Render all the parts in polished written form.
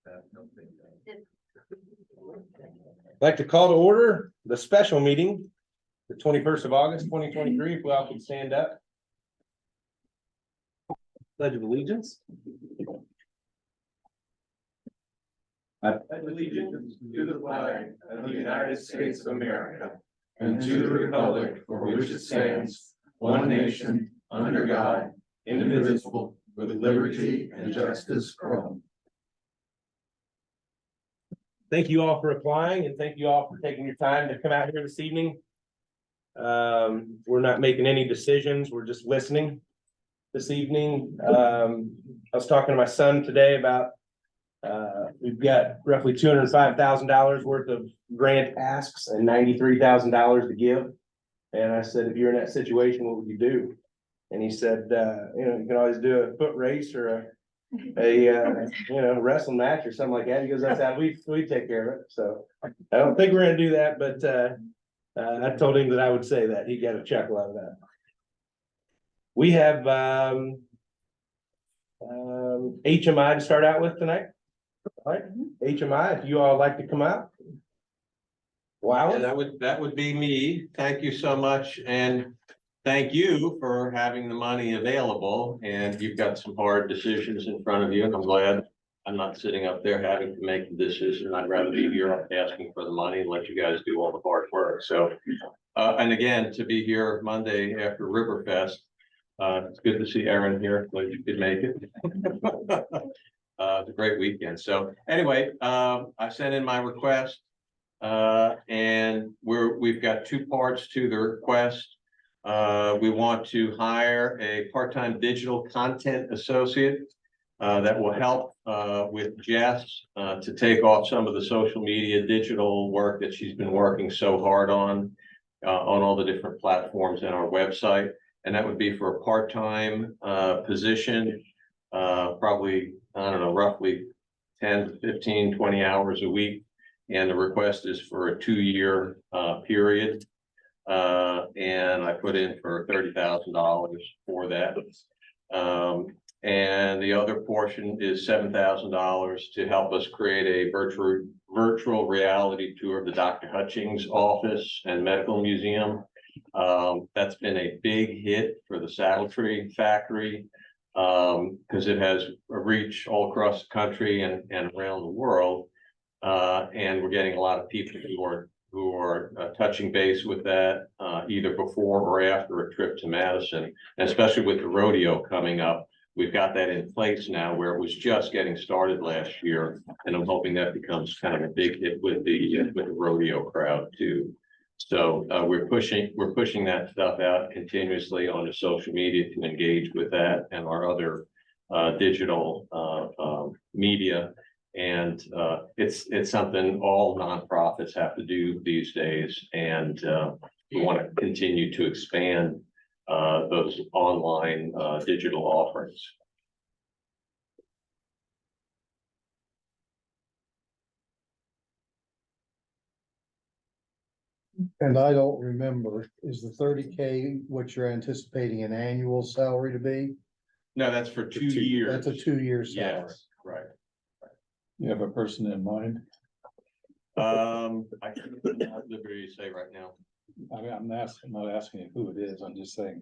I'd like to call to order the special meeting, the 21st of August, 2023. If we all can stand up. Pledge of allegiance. I pledge allegiance to the flag of the United States of America and to the republic for which it stands, one nation, under God, indivisible, with liberty and justice for all. Thank you all for applying and thank you all for taking your time to come out here this evening. We're not making any decisions. We're just listening this evening. I was talking to my son today about we've got roughly $205,000 worth of grant asks and $93,000 to give. And I said, if you're in that situation, what would you do? And he said, you can always do a foot race or a wrestling match or something like that. He goes, that's how we take care of it. So I don't think we're gonna do that, but I told him that I would say that. He got a chuckle out of that. We have HMI to start out with tonight. All right, HMI, if you all like to come out. Wow. Yeah, that would be me. Thank you so much. And thank you for having the money available. And you've got some hard decisions in front of you. And I'm glad I'm not sitting up there having to make the decision. I'd rather be here asking for the money and let you guys do all the hard work. So, and again, to be here Monday after Riverfest, it's good to see Erin here. Glad you could make it. It's a great weekend. So anyway, I sent in my request. And we've got two parts to the request. We want to hire a part-time digital content associate that will help with Jess to take off some of the social media digital work that she's been working so hard on all the different platforms in our website. And that would be for a part-time position, probably, I don't know, roughly 10 to 15, 20 hours a week. And the request is for a 2-year period. And I put in for $30,000 for that. And the other portion is $7,000 to help us create a virtual reality tour of the Dr. Hutchings office and medical museum. That's been a big hit for the Saddle Tree Factory because it has a reach all across the country and around the world. And we're getting a lot of people who are touching base with that either before or after a trip to Madison, and especially with the rodeo coming up. We've got that in place now where it was just getting started last year, and I'm hoping that becomes kind of a big hit with the rodeo crowd too. So we're pushing that stuff out continuously on the social media to engage with that and our other digital media. And it's something all nonprofits have to do these days, and we want to continue to expand those online digital offerings. And I don't remember, is the 30K what you're anticipating an annual salary to be? No, that's for 2 years. That's a 2-year salary. Yes, right. You have a person in mind? I can't at liberty to say right now. I mean, I'm not asking you who it is. I'm just saying,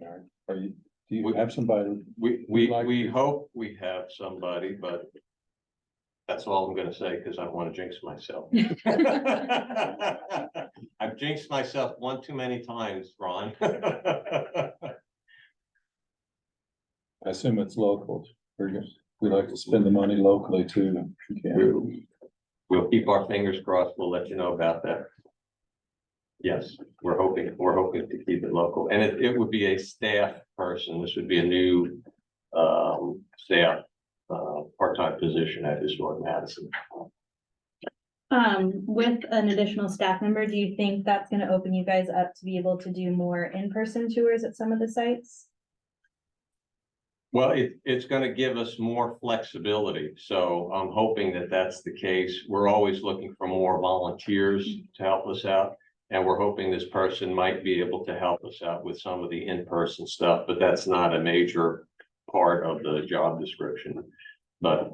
do you have somebody? We hope we have somebody, but that's all I'm gonna say because I don't want to jinx myself. I've jinxed myself one too many times, Ron. I assume it's local. We like to spend the money locally too. If you can. We'll keep our fingers crossed. We'll let you know about that. Yes, we're hoping to keep it local, and it would be a staff person. This would be a new staff part-time position at Historic Madison. With an additional staff member, do you think that's going to open you guys up to be able to do more in-person tours at some of the sites? Well, it's going to give us more flexibility. So I'm hoping that that's the case. We're always looking for more volunteers to help us out. And we're hoping this person might be able to help us out with some of the in-person stuff, but that's not a major part of the job description. But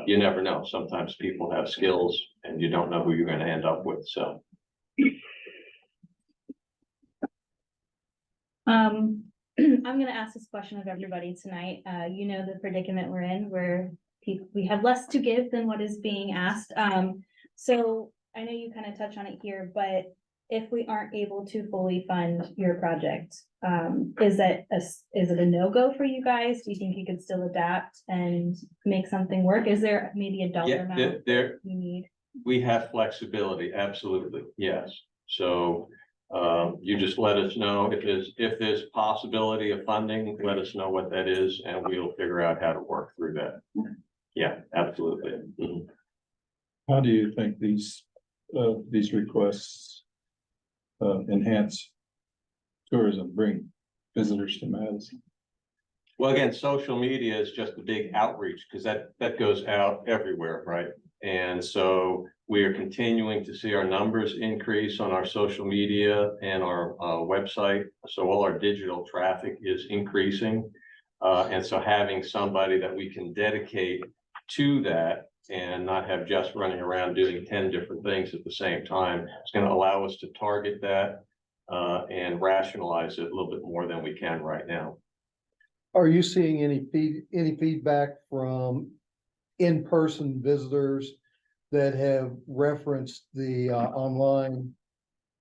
you never know. Sometimes people have skills and you don't know who you're gonna end up with, so. I'm gonna ask this question of everybody tonight. You know the predicament we're in, where we have less to give than what is being asked. So I know you kind of touch on it here, but if we aren't able to fully fund your project, is it a no-go for you guys? Do you think you could still adapt and make something work? Is there maybe a dollar Yeah, amount there, you need? we have flexibility, absolutely, yes. So, you just let us know if there's possibility of funding, let us know what that is, and we'll figure out how to work through that. Yeah, absolutely. Mhm. How do you think these requests enhance tourism, bring visitors to Madison? Well, again, social media is just a big outreach, because that goes out everywhere, right? And so we are continuing to see our numbers increase on our social media and our website. So all our digital traffic is increasing. And so having somebody that we can dedicate to that and not have just running around doing 10 different things at the same time, it's going to allow us to target that and rationalize it a little bit more than we can right now. Are you seeing any feedback from in-person visitors that have referenced the online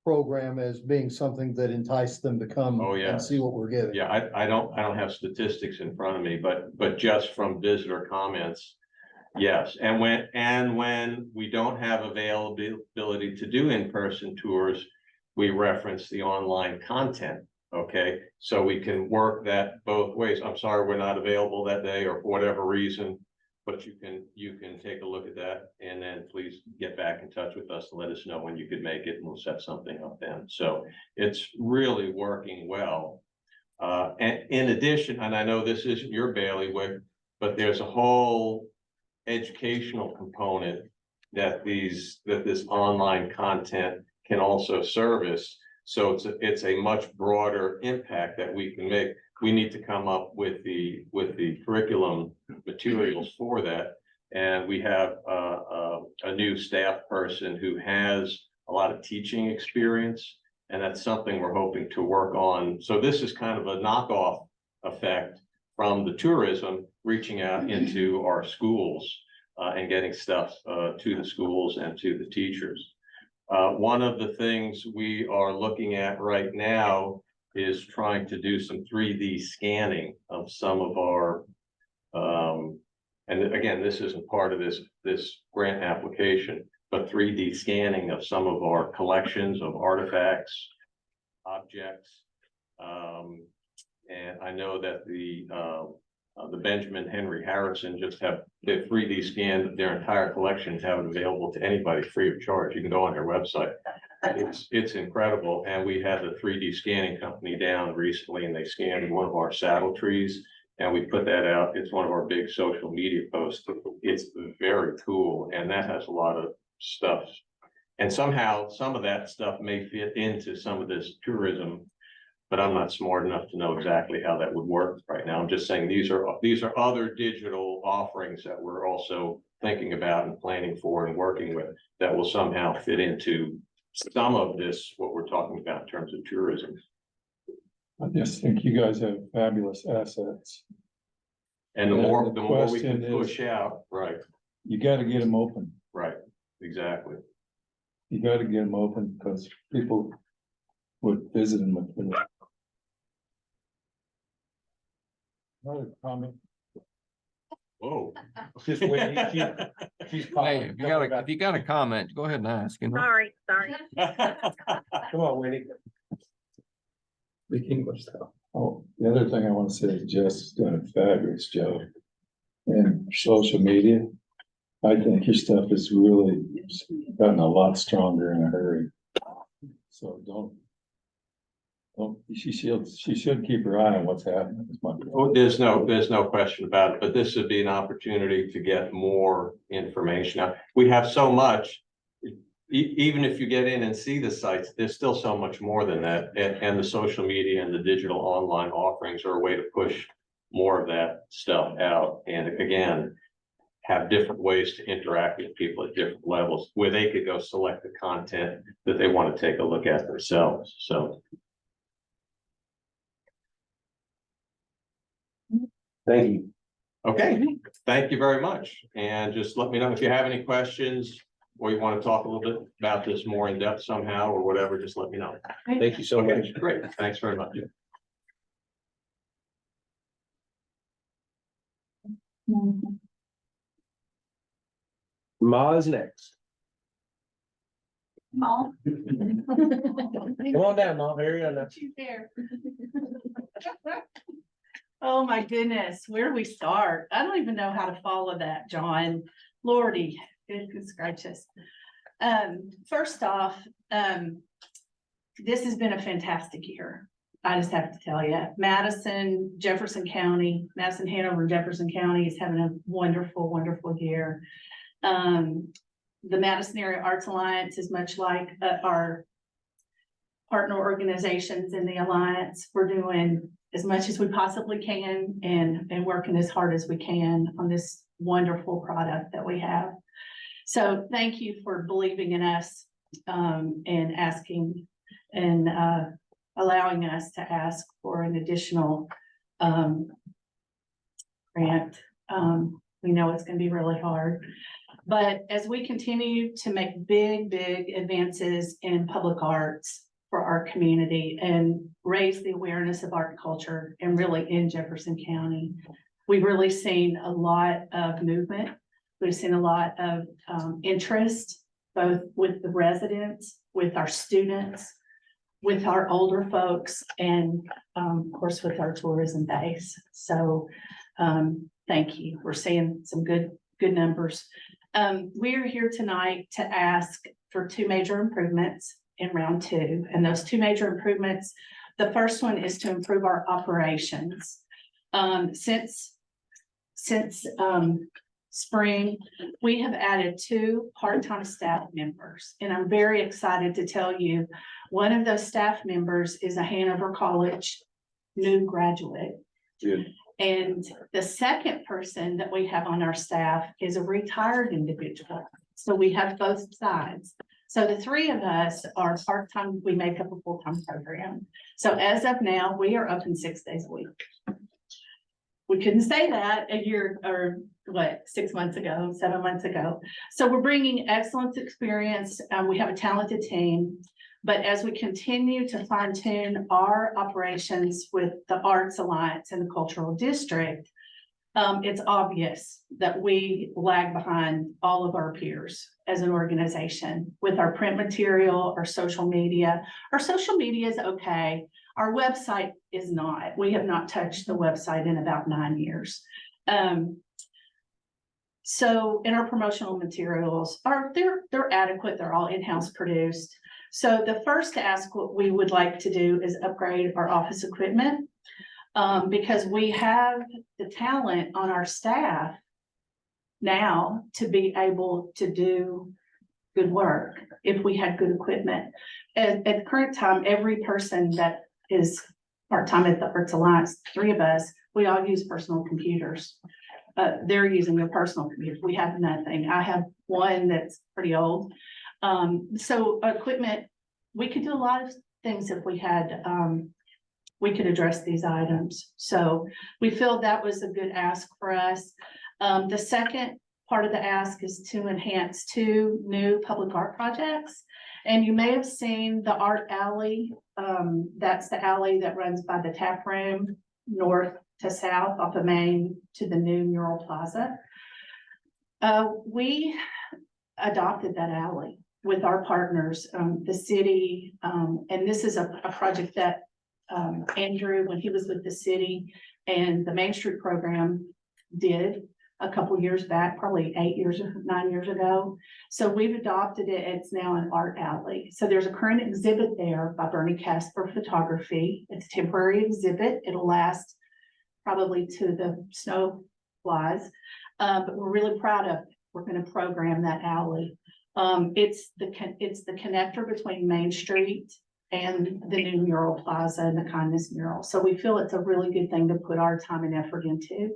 program as being something that enticed them to come Oh, yeah. and see what we're getting? Yeah, I don't have statistics in front of me, but just from visitor comments, yes. And when we don't have availability to do in-person tours, we reference the online content. Okay, so we can work that both ways. I'm sorry, we're not available that day or for whatever reason, but you can take a look at that and then please get back in touch with us and let us know when you could make it and we'll set something up then. So it's really working well. And in addition, and I know this isn't your bailiwick, but there's a whole educational component that this online content can also service. So it's a much broader impact that we can make. We need to come up with the curriculum materials for that. And we have a new staff person who has a lot of teaching experience, and that's something we're hoping to work on. So this is kind of a knockoff effect from the tourism reaching out into our schools and getting stuff to the schools and to the teachers. One of the things we are looking at right now is trying to do some 3D scanning of some of our, and again, this isn't part of this grant application, but 3D scanning of some of our collections of artifacts, objects. And I know that the Benjamin Henry Harrison just they 3D scanned their entire collection, have it available to anybody free of charge. You can go on their website. It's incredible. And we had the 3D scanning company down recently and they scanned one of our saddle trees and we put that out. It's one of our big social media posts. It's very cool. And that has a lot of stuff. And somehow some of that stuff may fit into some of this tourism, but I'm not smart enough to know exactly how that would work right now. I'm just saying these are other digital offerings that we're also thinking about and planning for and working with that will somehow fit into some of this, what we're talking about in terms of tourism. I just think you guys have fabulous assets. And the Yeah, more the we can question push out, right, You got to get them open. right, exactly. You got to get them open because people would visit them. Another comment. Whoa. Just wait, she's Hey, calling. if you got a comment, go ahead and ask, you know. Sorry. Come on, Winnie. Speak English though. Oh, the other thing I want to say is Jeff's done a fabulous job. And social media, I think your stuff has really gotten a lot stronger in a hurry. So she should keep her eye on what's happening. Oh, there's no question about it, but this would be an opportunity to get more information out. We have so much, even if you get in and see the sites, there's still so much more than that. And the social media and the digital online offerings are a way to push more of that stuff out. And again, have different ways to interact with people at different levels, where they could go select the content that they want to take a look at themselves, so. Thank you. Okay, thank you very much, and just let me know if you have any questions, or you want to talk a little bit about this more in depth somehow, or whatever, just let me know. Thank you so much. Okay, great, thanks very much. Ma is next. Mom. Come on down, Ma. Here you go. She's there. Oh, my goodness, where do we start? I don't even know how to follow that, John. Lordy, goodness gracious. First off, this has been a fantastic year. I just have to tell you, Madison, Jefferson County, Madison, Hanover, Jefferson County is having a wonderful, wonderful year. The Madison Area Arts Alliance is much like our partner organizations in the Alliance. We're doing as much as we possibly can and working as hard as we can on this wonderful product that we have. So thank you for believing in us and asking and allowing us to ask for an additional grant. We know it's going to be really hard. But as we continue to make big, big advances in public arts for our community and raise the awareness of art culture and really in Jefferson County, we've really seen a lot of movement. We've seen a lot of interest, both with the residents, with our students, with our older folks, and of course, with our tourism base. So thank you. We're seeing some good numbers. We're here tonight to ask for 2 major improvements in round 2. And those 2 major improvements, the first one is to improve our operations. Since spring, we have added 2 part-time staff members. And I'm very excited to tell you, one of those staff members is a Hanover College new graduate. Good. And the second person that we have on our staff is a retired individual. So we have both sides. So the 3 of us are part-time, we make up a full-time program. So as of now, we are open 6 days a week. We couldn't say that a year or 6 months ago, 7 months ago. So we're bringing excellent experience. We have a talented team. But as we continue to fine tune our operations with the Arts Alliance and the Cultural District, it's obvious that we lag behind all of our peers as an organization with our print material, our social media. Our social media is okay. Our website is not. We have not touched the website in about 9 years. So in our promotional materials they're adequate. They're all in-house produced. So the first ask what we would like to do is upgrade our office equipment because we have the talent on our staff now to be able to do good work if we had good equipment. At the current time, every person that is part-time at the Arts Alliance, 3 of us, we all use personal computers. They're using their personal computers. We have nothing. I have one that's pretty old. So equipment, we could do a lot of things if we had, we could address these items. So we feel that was a good ask for us. The second part of the ask is to enhance 2 new public art projects. And you may have seen the art alley. That's the alley that runs by the tap room, north to south off of Main to the new mural plaza. We adopted that alley with our partners, the city, and this is a project that Andrew, when he was with the city and the Main Street program, did a couple years back, probably 8 years or 9 years ago. So we've adopted it. It's now an art alley. So there's a current exhibit there by Bernie Casper Photography. It's a temporary exhibit. It'll last probably to the snow flies, but we're really proud of it. We're going to program that alley. It's the connector between Main Street and the new mural plaza and the kindness mural. So we feel it's a really good thing to put our time and effort into.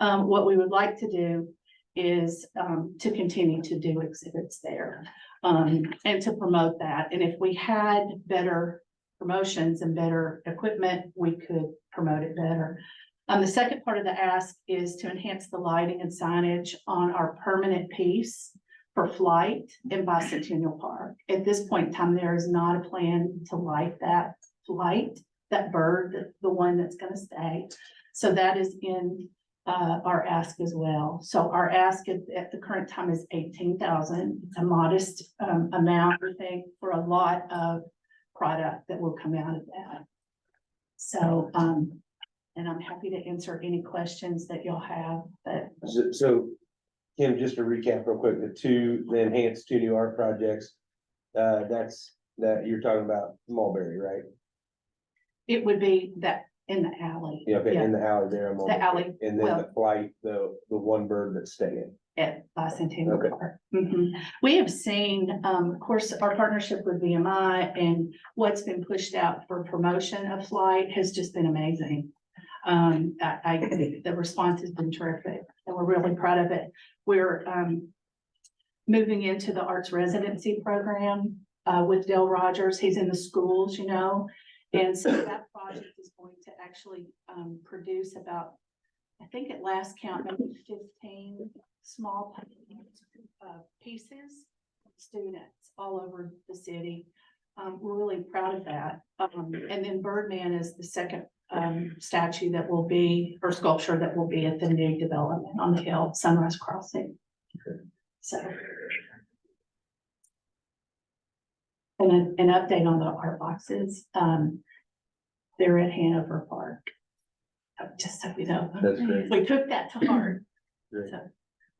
What we would like to do is to continue to do exhibits there. And to promote that. And if we had better promotions and better equipment, we could promote it better. The second part of the ask is to enhance the lighting and signage on our permanent piece for Flight in Bicentennial Park. At this point in time, there is not a plan to light that flight, that bird, the one that's gonna stay. So that is in our ask as well. So our ask at the current time is 18,000. It's a modest amount, I think, for a lot of product that will come out of that. So, and I'm happy to answer any questions that you'll have, but So Kim, just to recap real quick, the enhanced two new art projects, that you're talking about Mulberry, right? it would be that in the alley. Yeah, okay, in the alley there. on Mulberry. The alley, And then well, the Flight, the one bird that's staying. at Bicentennial Okay. Park. We have seen, of course, our partnership with VMI and what's been pushed out for promotion of Flight has just been amazing. The response has been terrific and we're really proud of it. We're moving into the arts residency program with Dale Rogers. He's in the schools, you know. And so that project is going to actually produce about, I think at last count, maybe 15 small pieces, students all over the city. We're really proud of that. And then Birdman is the second statue that will be, or sculpture that will be at the new development on the hill, Sunrise Crossing. So. And an update on the art boxes. They're at Hanover Park. Just so we know. That's great. We took that to heart. Great. So,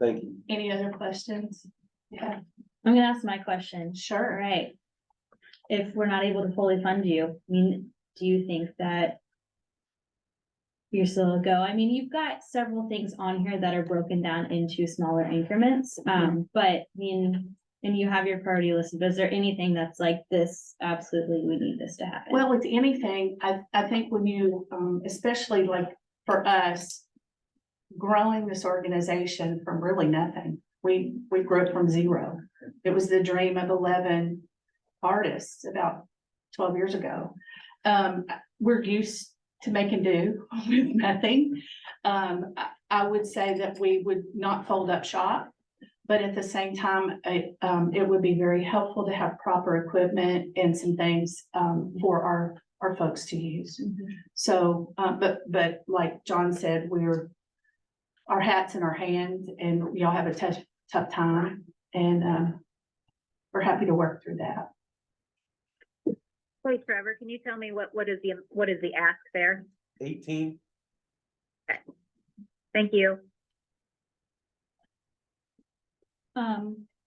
Thank you. any other questions? Yeah, I'm gonna ask my question. All sure. right. If we're not able to fully fund you, I mean, do you think that you're still a go? I mean, you've got several things on here that are broken down into smaller increments. But I mean, and you have your priority listed, but is there anything that's like this, absolutely, we need this to happen? Well, with anything, I think when you, especially like for us, growing this organization from really nothing, we grew it from zero. It was the dream of 11 artists about 12 years ago. We're used to making do with nothing. I would say that we would not fold up shop, but at the same time, it would be very helpful to have proper equipment and some things for our folks to use. So, but like John said, our hats in our hands, and y'all have a tough time, and we're happy to work through that. Wait, Trevor, can you tell me what is the ask there? 18. Thank you.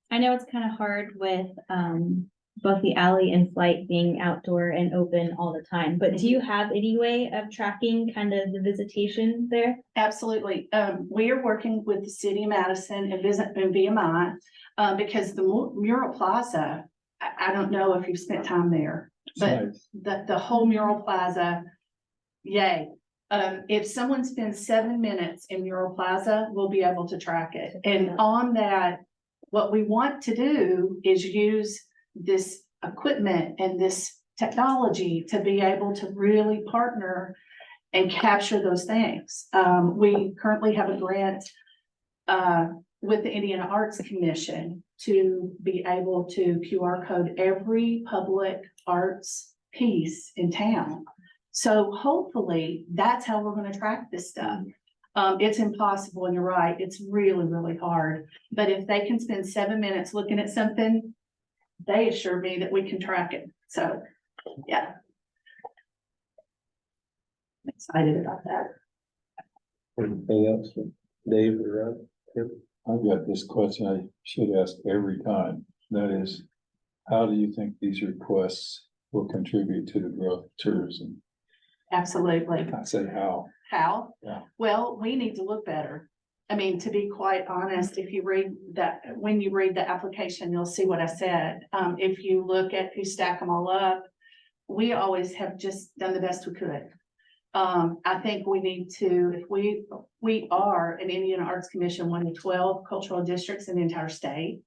I know it's kind of hard with both the alley and Flight being outdoor and open all the time, but do you have any way of tracking kind of the visitation there? Absolutely. We are working with the city of Madison and VMI, because the Mural Plaza, I don't know if you've spent time there, but the whole Mural Plaza, yay. If someone spends 7 minutes in Mural Plaza, we'll be able to track it. And on that, what we want to do is use this equipment and this technology to be able to really partner and capture those things. We currently have a grant with the Indiana Arts Commission to be able to QR code every public arts piece in town. So hopefully that's how we're going to track this stuff. It's impossible, and you're right, it's really, really hard. But if they can spend 7 minutes looking at something, they assure me that we can track it. So, yeah. I'm excited about that. Anything else? Dave or Rob? I've got this question I should ask every time. That is, how do you think these requests will contribute to the growth of tourism? Absolutely. I said how. How? Yeah. Well, we need to look better. I mean, to be quite honest, if you read that, when you read the application, you'll see what I said. If you look at, if you stack them all up, we always have just done the best we could. I think we need to, if we are an Indian Arts Commission, one of 12 cultural districts in the entire state.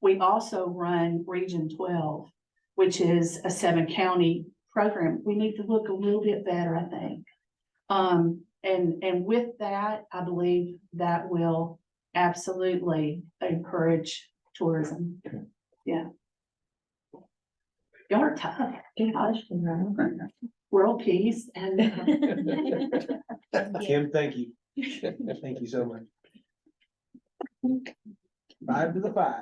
We also run Region 12, which is a 7-county program. We need to look a little bit better, I think. And with that, I believe that will absolutely encourage tourism. Yeah. Y'all are tough. Gosh. World peace and. Kim, thank you. Thank you so much. 5 to the 5.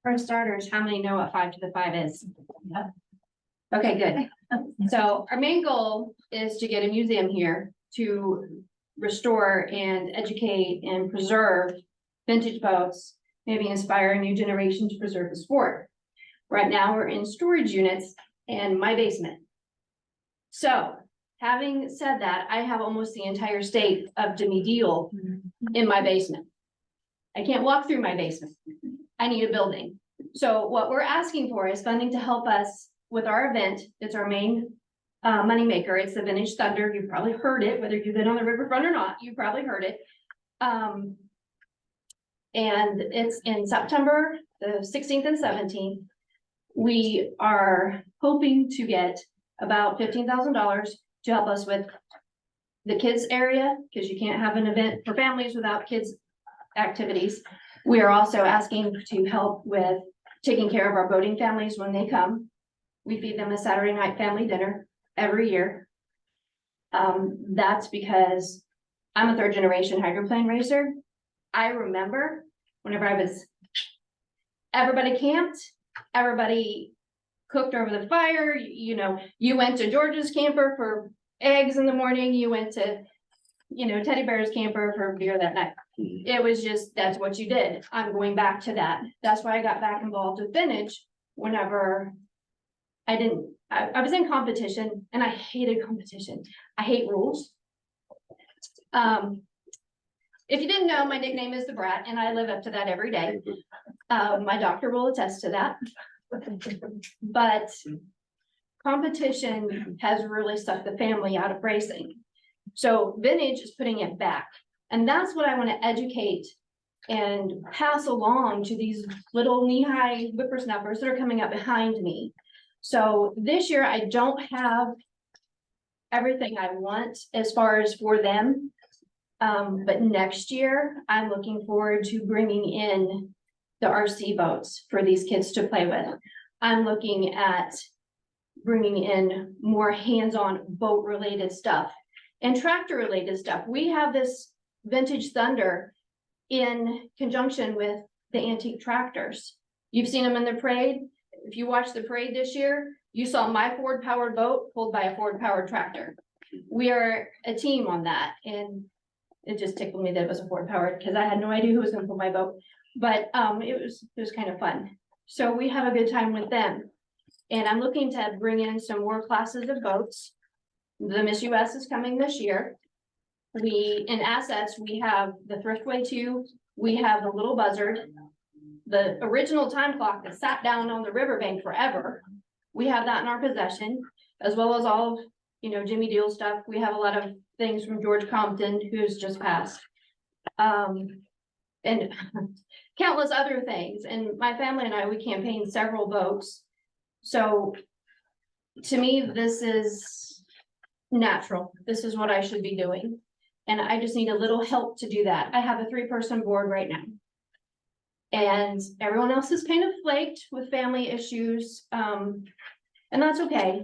For starters, how many know what 5 to the 5 is? Okay, good. So our main goal is to get a museum here to restore and educate and preserve vintage boats, maybe inspire a new generation to preserve the sport. Right now, we're in storage units in my basement. So having said that, I have almost the entire state of Jimmy Deal in my basement. I can't walk through my basement. I need a building. So what we're asking for is funding to help us with our event. It's our main moneymaker. It's the Vintage Thunder. You've probably heard it, whether you've been on the riverfront or not, you probably heard it. And it's in September, the 16th and 17th. We are hoping to get about $15,000 to help us with the kids area, because you can't have an event for families without kids activities. We are also asking to help with taking care of our boating families when they come. We feed them a Saturday night family dinner every year. That's because I'm a 3rd-generation hydroplane racer. I remember whenever everybody camped, everybody cooked over the fire. You know, you went to George's camper for eggs in the morning. You went to, Teddy Bear's camper for beer that night. It was just, that's what you did. I'm going back to that. That's why I got back involved with vintage whenever I was in competition and I hated competition. I hate rules. If you didn't know, my nickname is the Brat and I live up to that every day. My doctor will attest to that. But competition has really sucked the family out of racing. So vintage is putting it back. And that's what I want to educate and pass along to these little knee-high whippersnappers that are coming up behind me. So this year I don't have everything I want as far as for them. But next year I'm looking forward to bringing in the RC boats for these kids to play with. I'm looking at bringing in more hands-on boat related stuff and tractor related stuff. We have this Vintage Thunder in conjunction with the antique tractors. You've seen them in the parade. If you watched the parade this year, you saw my Ford powered boat pulled by a Ford powered tractor. We are a team on that. And it just tickled me that it was a Ford powered because I had no idea who was going to pull my boat, but it was kind of fun. So we have a good time with them. And I'm looking to bring in some more classes of boats. The Miss US is coming this year. In assets, we have the Thriftway 2, we have the Little Buzzard, the original time clock that sat down on the riverbank forever. We have that in our possession, as well as all of, Jimmy Deal stuff. We have a lot of things from George Compton, who's just passed. And countless other things. And my family and I, we campaigned several boats. So to me, this is natural. This is what I should be doing. And I just need a little help to do that. I have a 3-person board right now. And everyone else is kind of flaked with family issues. And that's okay.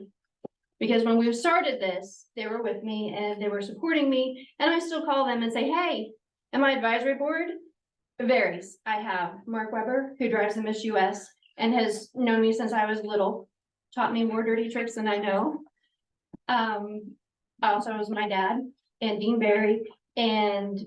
Because when we started this, they were with me and they were supporting me. And I still call them and say, hey, and my advisory board varies. I have Mark Weber, who drives the Miss US and has known me since I was little, taught me more dirty tricks than I know. Also was my dad and Dean Barry and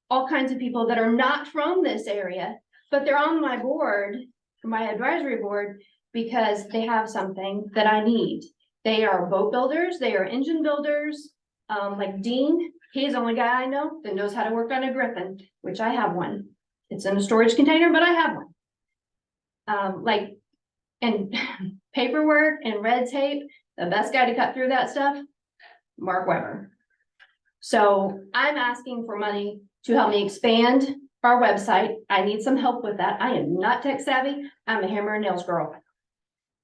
all kinds of people that are not from this area, but they're on my board, my advisory board, because they have something that I need. They are boat builders, they are engine builders, like Dean. He's the only guy I know that knows how to work on a Griffin, which I have one. It's in a storage container, but I have like, and paperwork and red tape, the best guy to cut through that stuff, Mark Weber. So I'm asking for money to help me expand our website. I need some help with that. I am not tech savvy. I'm a hammer and nails girl.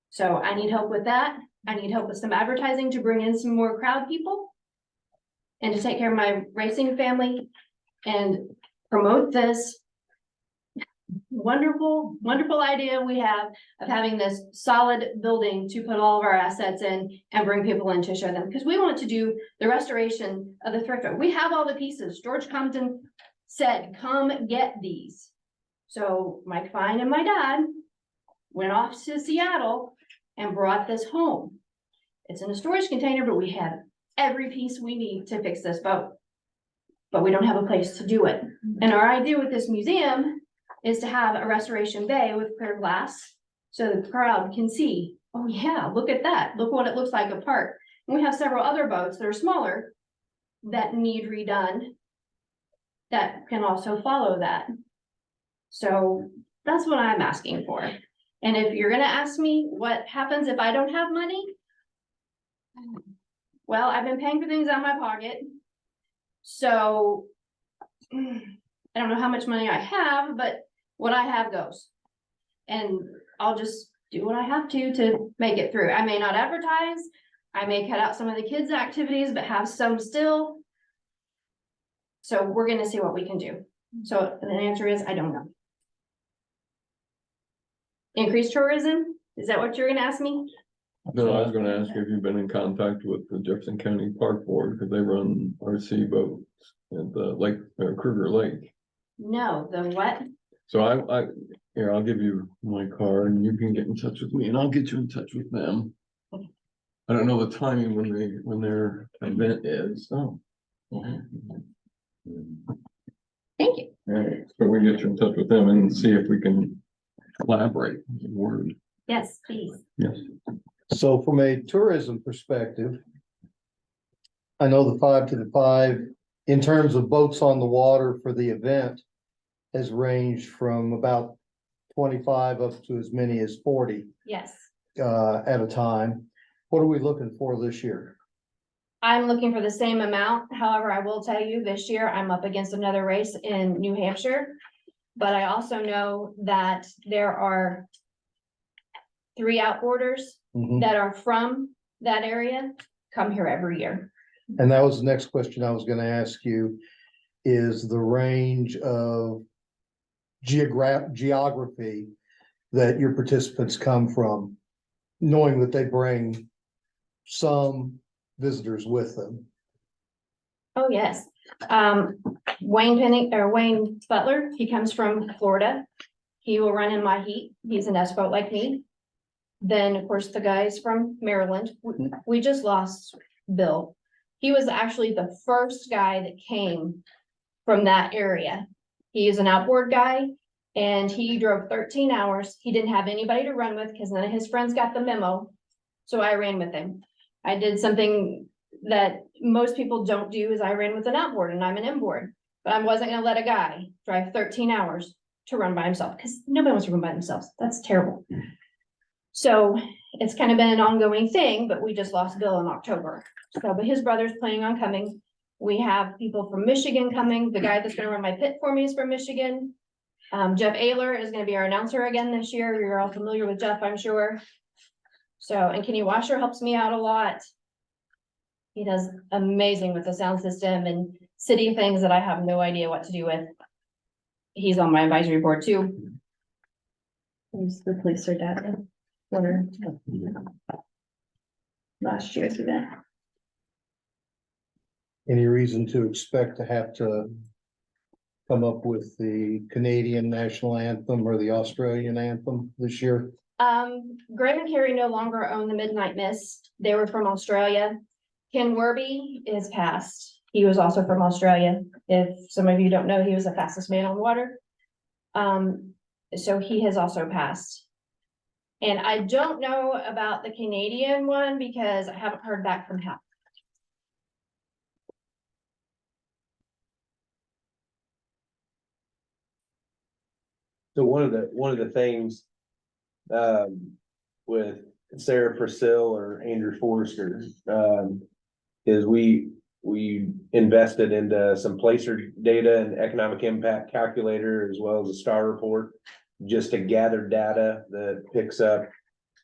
So I need help with that. I need help with some advertising to bring in some more crowd people and to take care of my racing family and promote this wonderful, wonderful idea we have of having this solid building to put all of our assets in and bring people in to show them, because we want to do the restoration of the thrift store. We have all the pieces. George Compton said, come get these. So Mike Fine and my dad went off to Seattle and brought this home. It's in a storage container, but we have every piece we need to fix this boat. But we don't have a place to do it. And our idea with this museum is to have a restoration bay with clear glass so the crowd can see, oh yeah, look at that. Look what it looks like apart. And we have several other boats that are smaller that need redone that can also follow that. So that's what I'm asking for. And if you're gonna ask me what happens if I don't have money, well, I've been paying for things out of my pocket. So I don't know how much money I have, but what I have goes. And I'll just do what I have to make it through. I may not advertise. I may cut out some of the kids' activities, but have some still. So we're gonna see what we can do. So the answer is, I don't know. Increased tourism? Is that what you're gonna ask me? No, I was gonna ask you if you've been in contact with the Jefferson County Park Board, because they run RC boats at the Lake, Kruger Lake. No, the what? So here, I'll give you my card and you can get in touch with me and I'll get you in touch with them. I don't know the timing when their event is, so. Thank you. All right, so we get you in touch with them and see if we can collaborate, word, Yes, please. yes. So from a tourism perspective, I know the 5 to the 5, in terms of boats on the water for the event, has ranged from about 25 up to as many as 40 Yes. at a time. What are we looking for this year? I'm looking for the same amount. However, I will tell you this year I'm up against another race in New Hampshire. But I also know that there are 3 outboarders Mhm. that are from that area, come here every year. And that was the next question I was gonna ask you, is the range of geography that your participants come from, knowing that they bring some visitors with them. Oh, yes. Wayne Butler, he comes from Florida. He will run in my heat. He's an S boat like me. Then, of course, the guys from Maryland, we just lost Bill. He was actually the first guy that came from that area. He is an outboard guy and he drove 13 hours. He didn't have anybody to run with because none of his friends got the memo. So I ran with him. I did something that most people don't do is I ran with an outboard and I'm an inboard, but I wasn't gonna let a guy drive 13 hours to run by himself because nobody wants to run by themselves. That's terrible. So it's kind of been an ongoing thing, but we just lost Bill in October. So, but his brother's planning on coming. We have people from Michigan coming. The guy that's gonna run my pit for me is from Michigan. Jeff Ayler is gonna be our announcer again this year. You're all familiar with Jeff, I'm sure. So, and Kenny Washer helps me out a lot. He does amazing with the sound system and city things that I have no idea what to do with. He's on my advisory board too. He's the police or dad. Last year through that. Any reason to expect to have to come up with the Canadian national anthem or the Australian anthem this year? Graham and Carey no longer own the Midnight Mist. They were from Australia. Ken Werby is passed. He was also from Australia. If some of you don't know, he was the fastest man on water. So he has also passed. And I don't know about the Canadian one because I haven't heard back from him. So one of the things with Sarah Purcell or Andrew Forrester, is we invested into some placer data and economic impact calculator as well as a star report, just to gather data that picks up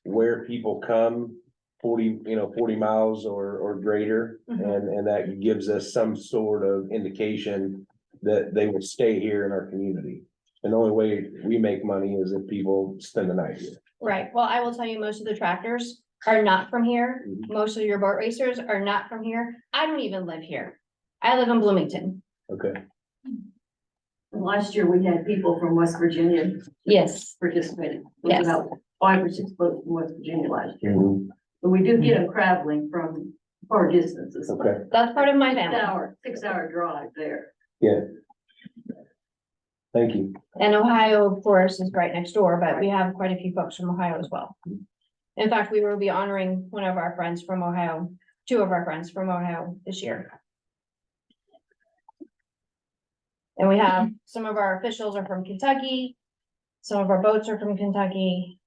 where people come 40 miles or greater. And that gives us some sort of indication that they will stay here in our community. And the only way we make money is if people spend the night here. Right, well, I will tell you, most of the tractors are not from here. Most of your boat racers are not from here. I don't even live here. I live in Bloomington. Okay. Last year, we had people from West Virginia Yes, participating. It was Yes. about 5 or 6 boats from West Virginia last year. Mhm. But we do get them traveling from far distances. Okay, that's part of my 6 family. hour, 6 hour drive there. yeah. Thank you. And Ohio, of course, is right next door, but we have quite a few folks from Ohio as well. In fact, we will be honoring one of our friends from Ohio, 2 of our friends from Ohio this year. And we have, some of our officials are from Kentucky. Some of our boats are from Kentucky.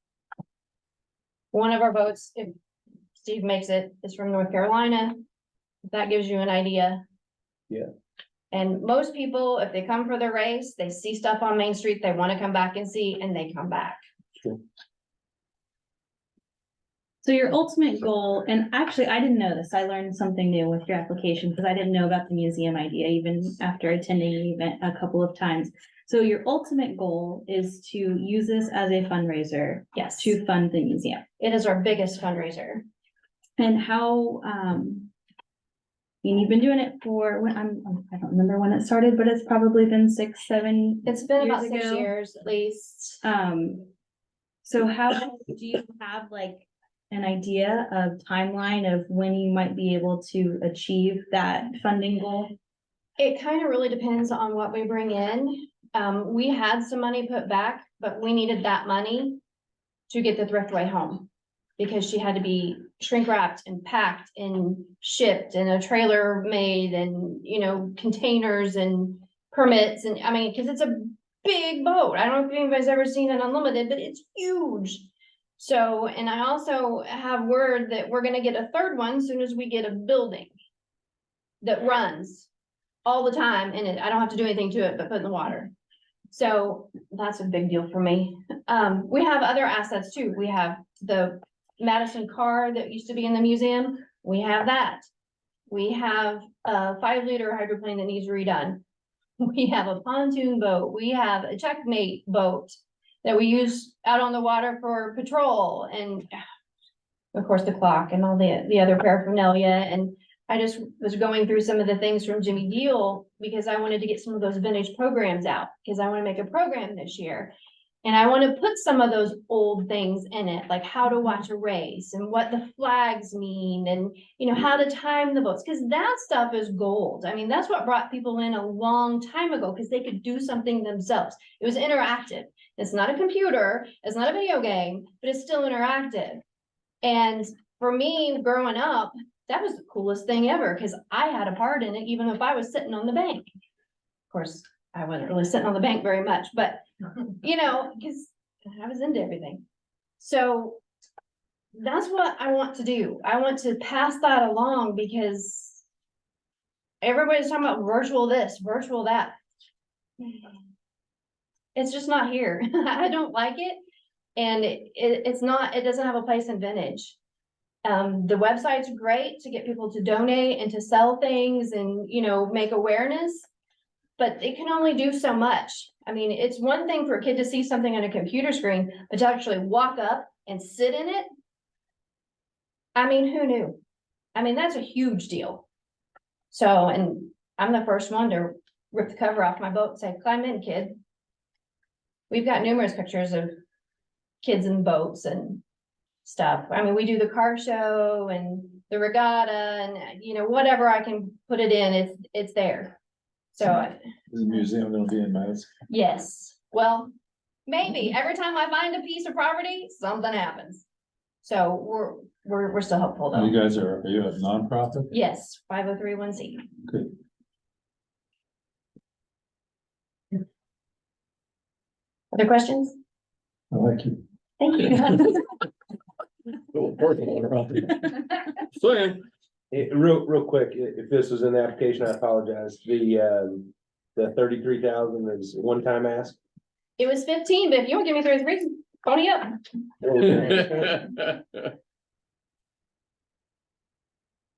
One of our boats, if Steve makes it, is from North Carolina. If that gives you an idea. Yeah. And most people, if they come for their race, they see stuff on Main Street, they want to come back and see, and they come back. So your ultimate goal, and actually, I didn't know this, I learned something new with your application, because I didn't know about the museum idea, even after attending the event a couple of times. So your ultimate goal is to use this as a fundraiser Yes, to fund the museum. it is our biggest fundraiser. And how, I mean, you've been doing it for, I don't remember when it started, but it's probably been 6, 7. It's been about years 6 ago. years at least. So how do you have like an idea of timeline of when you might be able to achieve that funding goal? It kind of really depends on what we bring in. We had some money put back, but we needed that money to get the thriftway home. Because she had to be shrink wrapped and packed and shipped and a trailer made and, containers and permits and, I mean, cause it's a big boat. I don't know if anybody's ever seen an unlimited, but it's huge. So, and I also have word that we're gonna get a third one as soon as we get a building that runs all the time in it. I don't have to do anything to it but put in the water. So that's a big deal for me. We have other assets too. We have the Madison car that used to be in the museum. We have that. We have a 5-liter hydroplane that needs redone. We have a pontoon boat. We have a checkmate boat that we use out on the water for patrol, and of course the clock and all the other paraphernalia. And I just was going through some of the things from Jimmy Deal because I wanted to get some of those vintage programs out, because I want to make a program this year. And I want to put some of those old things in it, like how to watch a race and what the flags mean and, how to time the boats, because that stuff is gold. I mean, that's what brought people in a long time ago, because they could do something themselves. It was interactive. It's not a computer, it's not a video game, but it's still interactive. And for me, growing up, that was the coolest thing ever, because I had a part in it, even if I was sitting on the bank. Of course, I wasn't really sitting on the bank very much, but because I was into everything. So that's what I want to do. I want to pass that along, because everybody's talking about virtual this, virtual that. It's just not here. I don't like it. And it doesn't have a place in vintage. The website's great to get people to donate and to sell things and, make awareness. But it can only do so much. I mean, it's one thing for a kid to see something on a computer screen, but to actually walk up and sit in it. I mean, who knew? I mean, that's a huge deal. So, and I'm the first one to rip the cover off my boat and say, climb in, kid. We've got numerous pictures of kids in boats and stuff. I mean, we do the car show and the regatta and, whatever I can put it in, it's there. So. Is the museum gonna be in Madison? Yes, well, maybe. Every time I find a piece of property, something happens. So we're still hopeful though. Are you a nonprofit? Yes, 503(c). Good. Other questions? I like you. Thank you. Real quick, if this was in the application, I apologize. The 33,000 is one-time ask. It was 15, but if you want to give me 33, pony up.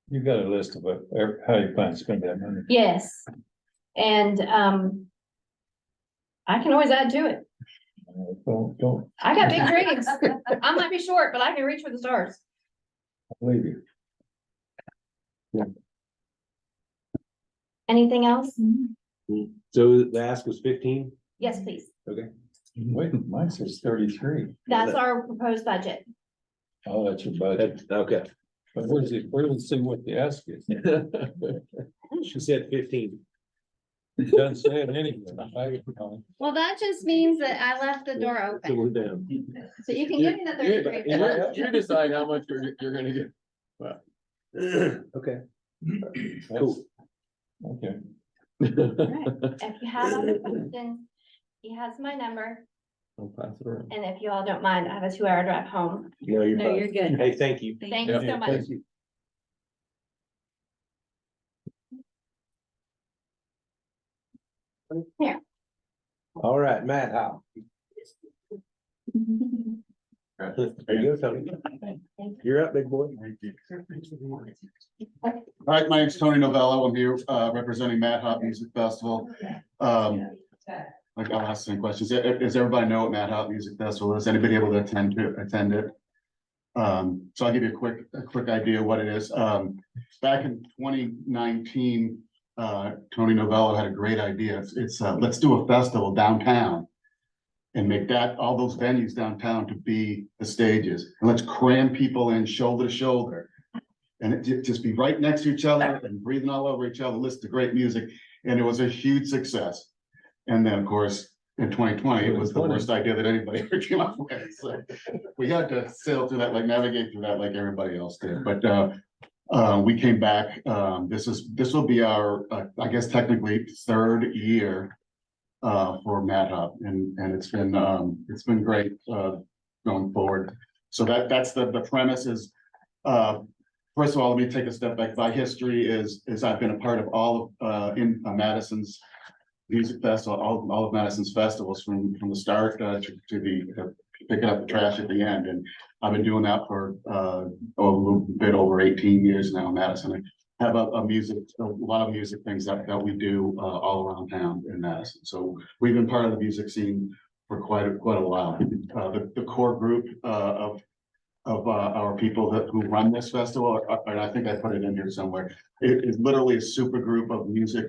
You got a list of how you plan to spend that money. Yes. And, I can always add to it. Don't I got big dreams. I might be short, but I can reach for the stars. believe you. Anything else? So the ask was 15? Yes, please. Wait, mine says 33. That's our proposed budget. Oh, that's your budget. Okay. But where does it say what the ask is? She said 15. It doesn't say it anywhere. Well, that just means that I left the door So open, we're down. so you can give me the 33. You decide how much you're gonna get. Okay. Cool. Okay. If you have other questions, he has my number, I'll pass it around. and if you all don't mind, I have a 2-hour drive home. No, you're No, fine. you're good. Hey, thank you. Thank you so much. Thank you. All right, Matt, how? There you go, Tony. You're up, big boy. All right, my name's Tony Novello. I'm here representing Mad Hop Music Festival. Like I'll ask some questions. Does everybody know what Mad Hop Music Festival is? Anybody able to attend it? So I'll give you a quick idea of what it is. Back in 2019, Tony Novello had a great idea. It's let's do a festival downtown and make all those venues downtown to be the stages. And let's cram people in shoulder to shoulder. And it just be right next to each other and breathing all over each other, listen to great music. And it was a huge success. And then, of course, in 2020, it was the worst idea that anybody ever came up with. So we had to sail through that, navigate through that like everybody else did. But we came back. This will be our, I guess, technically third year for Mad Hop, and it's been great going forward. So that's the premise is. First of all, let me take a step back. My history is I've been a part of all of in Madison's music festival, all of Madison's festivals from the start to the picking up the trash at the end. And I've been doing that for a little bit over 18 years now in Madison. I have a lot of music things that we do all around town in Madison. So we've been part of the music scene for quite a while. The core group of our people who run this festival, and I think I put it in here somewhere. It is literally a super group of music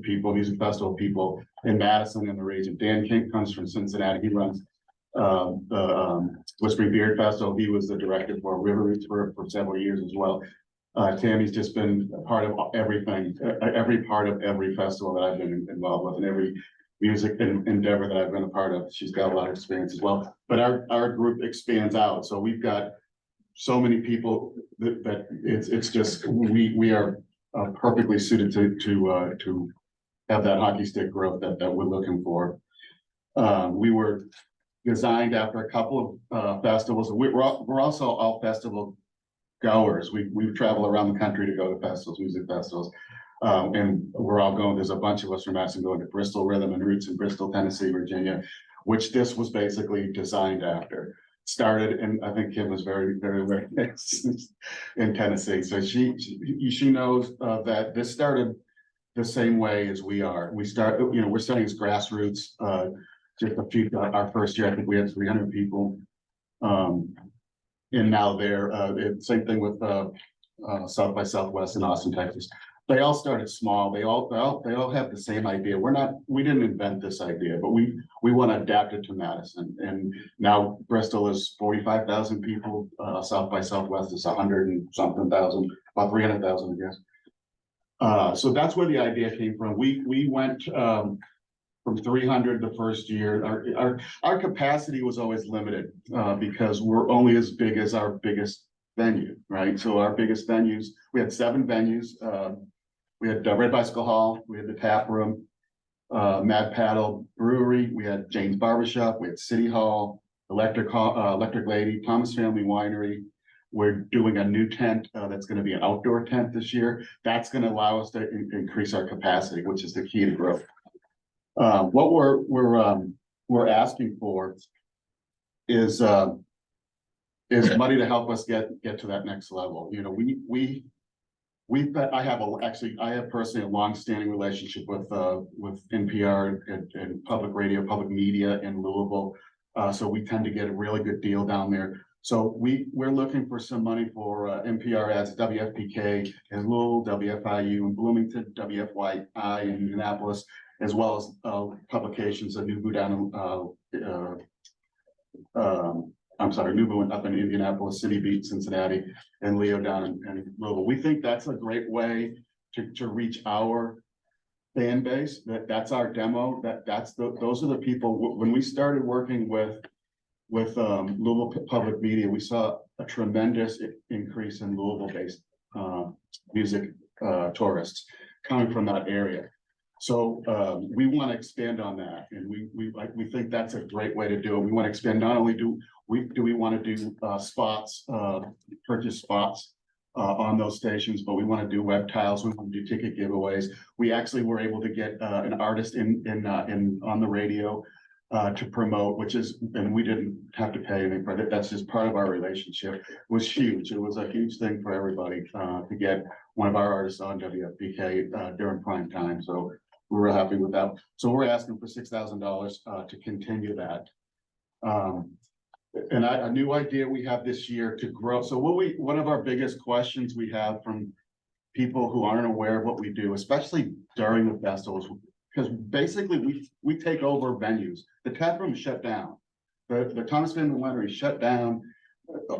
people, music festival people in Madison and the region. Dan King comes from Cincinnati. He runs the Whispering Beard Festival. He was the director for River Roots for several years as well. Tammy's just been a part of everything, every part of every festival that I've been involved with, and every music endeavor that I've been a part of. She's got a lot of experience as well. But our group expands out, so we've got so many people that it's just we are perfectly suited to have that hockey stick growth that we're looking for. We were designed after a couple of festivals. We're also all festival goers. We travel around the country to go to festivals, music festivals. And we're all going, there's a bunch of us from Madison going to Bristol Rhythm and Roots in Bristol, Tennessee, Virginia, which this was basically designed after. Started, and I think Kim was very, very, very in Tennessee. So she knows that this started the same way as we are. We're starting as grassroots. Just our first year, I think we had 300 people. And now same thing with South by Southwest in Austin, Texas. They all started small. They all have the same idea. We didn't invent this idea, but we want to adapt it to Madison. And now Bristol is 45,000 people. South by Southwest is 100 and something thousand, about 300,000, I guess. So that's where the idea came from. We went from 300 the first year. Our capacity was always limited because we're only as big as our biggest venue, right? So our biggest venues, we had 7 venues. We had Red Bicycle Hall, we had the Tap Room, Mad Paddle Brewery, we had Jane's Barbershop, we had City Hall, Electric Lady, Thomas Family Winery. We're doing a new tent, that's gonna be an outdoor tent this year. That's gonna allow us to increase our capacity, which is the key to growth. What we're asking for is money to help us get to that next level. You know, I have personally a long-standing relationship with NPR and public radio, public media in Louisville. So we tend to get a really good deal down there. So we're looking for some money for NPR ads, WFPK in Louisville, WFIU in Bloomington, WFYI in Indianapolis, as well as publications of Nubu down Nubu up in Indianapolis, City Beat, Cincinnati, and Leo down in Louisville. We think that's a great way to reach our fan base. That's our demo. Those are the people. When we started working with Louisville Public Media, we saw a tremendous increase in Louisville-based music tourists coming from that area. So we want to expand on that, and we think that's a great way to do it. We want to expand. Not only do we want to do spots, purchase spots on those stations, but we want to do web tiles. We want to do ticket giveaways. We actually were able to get an artist in on the radio to promote, and we didn't have to pay anything for it. That's just part of our relationship. It was huge. It was a huge thing for everybody to get one of our artists on WFPK during prime time. So we were happy with that. So we're asking for $6,000 to continue that. And a new idea we have this year to grow. So one of our biggest questions we have from people who aren't aware of what we do, especially during the festivals, because basically we take over venues. The tap room shut down. The Thomas Family Winery shut down.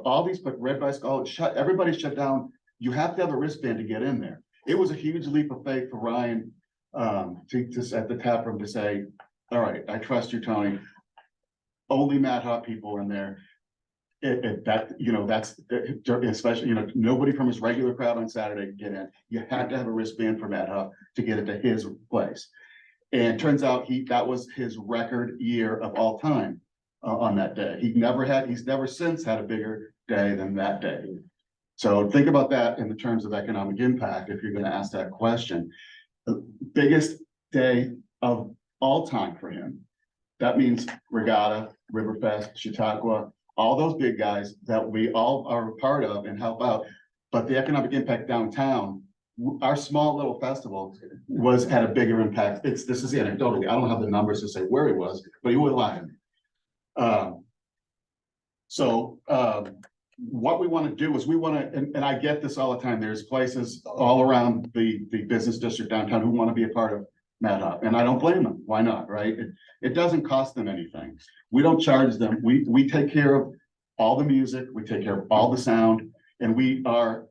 All these, but Red Bicycle, everybody shut down. You have to have a wristband to get in there. It was a huge leap of faith for Ryan to at the tap room to say, all right, I trust you, Tony. Only Mad Hot people in there. That's especially, nobody from his regular crowd on Saturday can get in. You had to have a wristband for Mad Hot to get into his place. And turns out that was his record year of all time on that day. He's never since had a bigger day than that day. So think about that in the terms of economic impact, if you're going to ask that question. The biggest day of all time for him. That means Regatta, Riverfest, Chautauqua, all those big guys that we all are a part of and help out. But the economic impact downtown, our small little festival had a bigger impact. This is anecdotally. I don't have the numbers to say where he was, but he would lie to me. What we want to do is and I get this all the time. There's places all around the business district downtown who want to be a part of Mad Hop, and I don't blame them. Why not, right? It doesn't cost them anything. We don't charge them. We take care of all the music. We take care of all the sound, and we are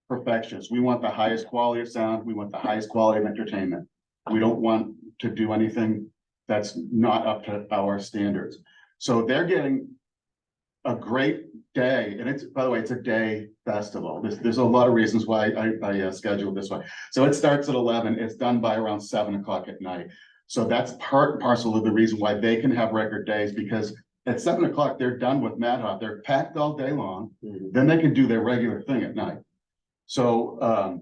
perfectionists. We want the highest quality of sound. We want the highest quality of entertainment. We don't want to do anything that's not up to our standards. So they're getting a great day, and by the way, it's a day festival. There's a lot of reasons why I scheduled this way. So it starts at 11. It's done by around 7 o'clock at night. So that's part and parcel of the reason why they can have record days, because at 7 o'clock they're done with Mad Hop. They're packed all day long. Then they can do their regular thing at night. So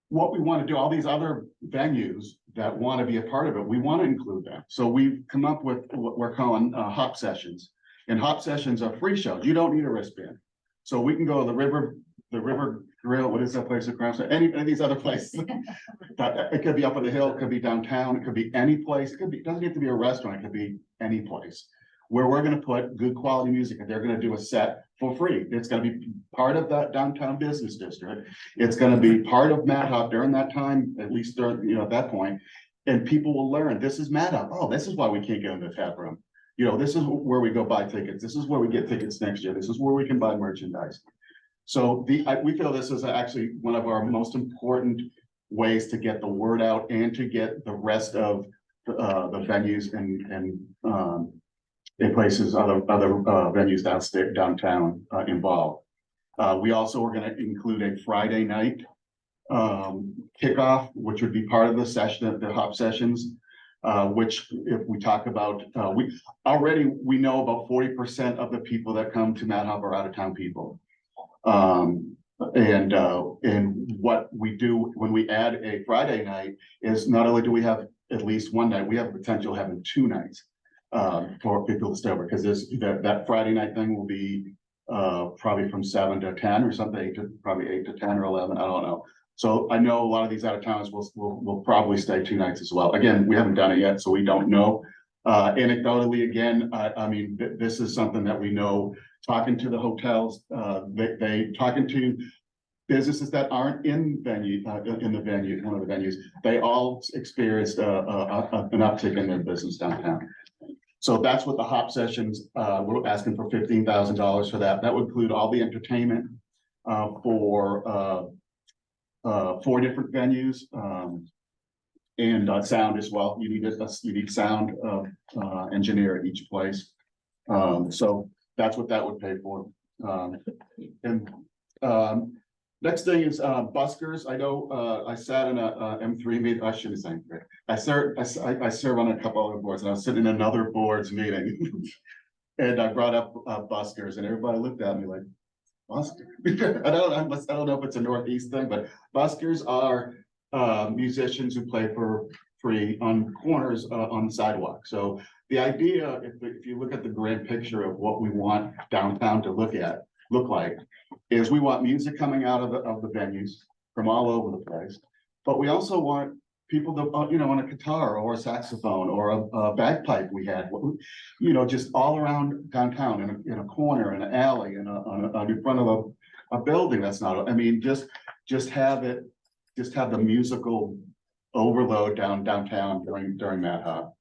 what we want to do, all these other venues that want to be a part of it, we want to include them. So we've come up with what we're calling hop sessions. And hop sessions are free shows. You don't need a wristband. So we can go to the River Grill. What is that place across? Any of these other places. It could be up on the hill. It could be downtown. It could be any place. It doesn't have to be a restaurant. It could be any place where we're going to put good quality music, and they're going to do a set for free. It's going to be part of that downtown business district. It's going to be part of Mad Hop during that time, at least during, at that point. And people will learn, this is Mad Hop. Oh, this is why we can't get in the tap room. This is where we go buy tickets. This is where we get tickets next year. This is where we can buy merchandise. So we feel this is actually one of our most important ways to get the word out and to get the rest of the venues and in places, other venues downtown involved. We also are going to include a Friday night kickoff, which would be part of the session, the hop sessions. which if we talk about, we know about 40% of the people that come to Mad Hop are out of town people. And what we do when we add a Friday night is not only do we have at least one night, we have potential having 2 nights for people to stay over, because there's that Friday night thing will be probably from 7 to 10 or something, probably 8 to 10 or 11, I don't know. So I know a lot of these out of towners will probably stay 2 nights as well. Again, we haven't done it yet, so we don't know. Anecdotally, again, I mean, this is something that we know, talking to the hotels, they talking to businesses that aren't in the venue, one of the venues, they all experienced an uptick in their business downtown. So that's what the hop sessions, we're asking for $15,000 for that. That would include all the entertainment for 4 different venues, and sound as well. You need sound engineer at each place. So that's what that would pay for. Next thing is buskers. I know I sat in a M3 meeting. I shouldn't say M3. I serve on a couple other boards, and I was sitting in another board's meeting, and I brought up buskers, and everybody looked at me like, busker. I don't know if it's a Northeast thing, but buskers are musicians who play for free on corners on the sidewalk. So the idea, if you look at the grand picture of what we want downtown to look like, is we want music coming out of the venues from all over the place, but we also want people to, on a guitar or a saxophone or a bagpipe we had, just all around downtown in a corner, in an alley, in front of a building that's not, I mean, just have the musical overload downtown during Mad Hop.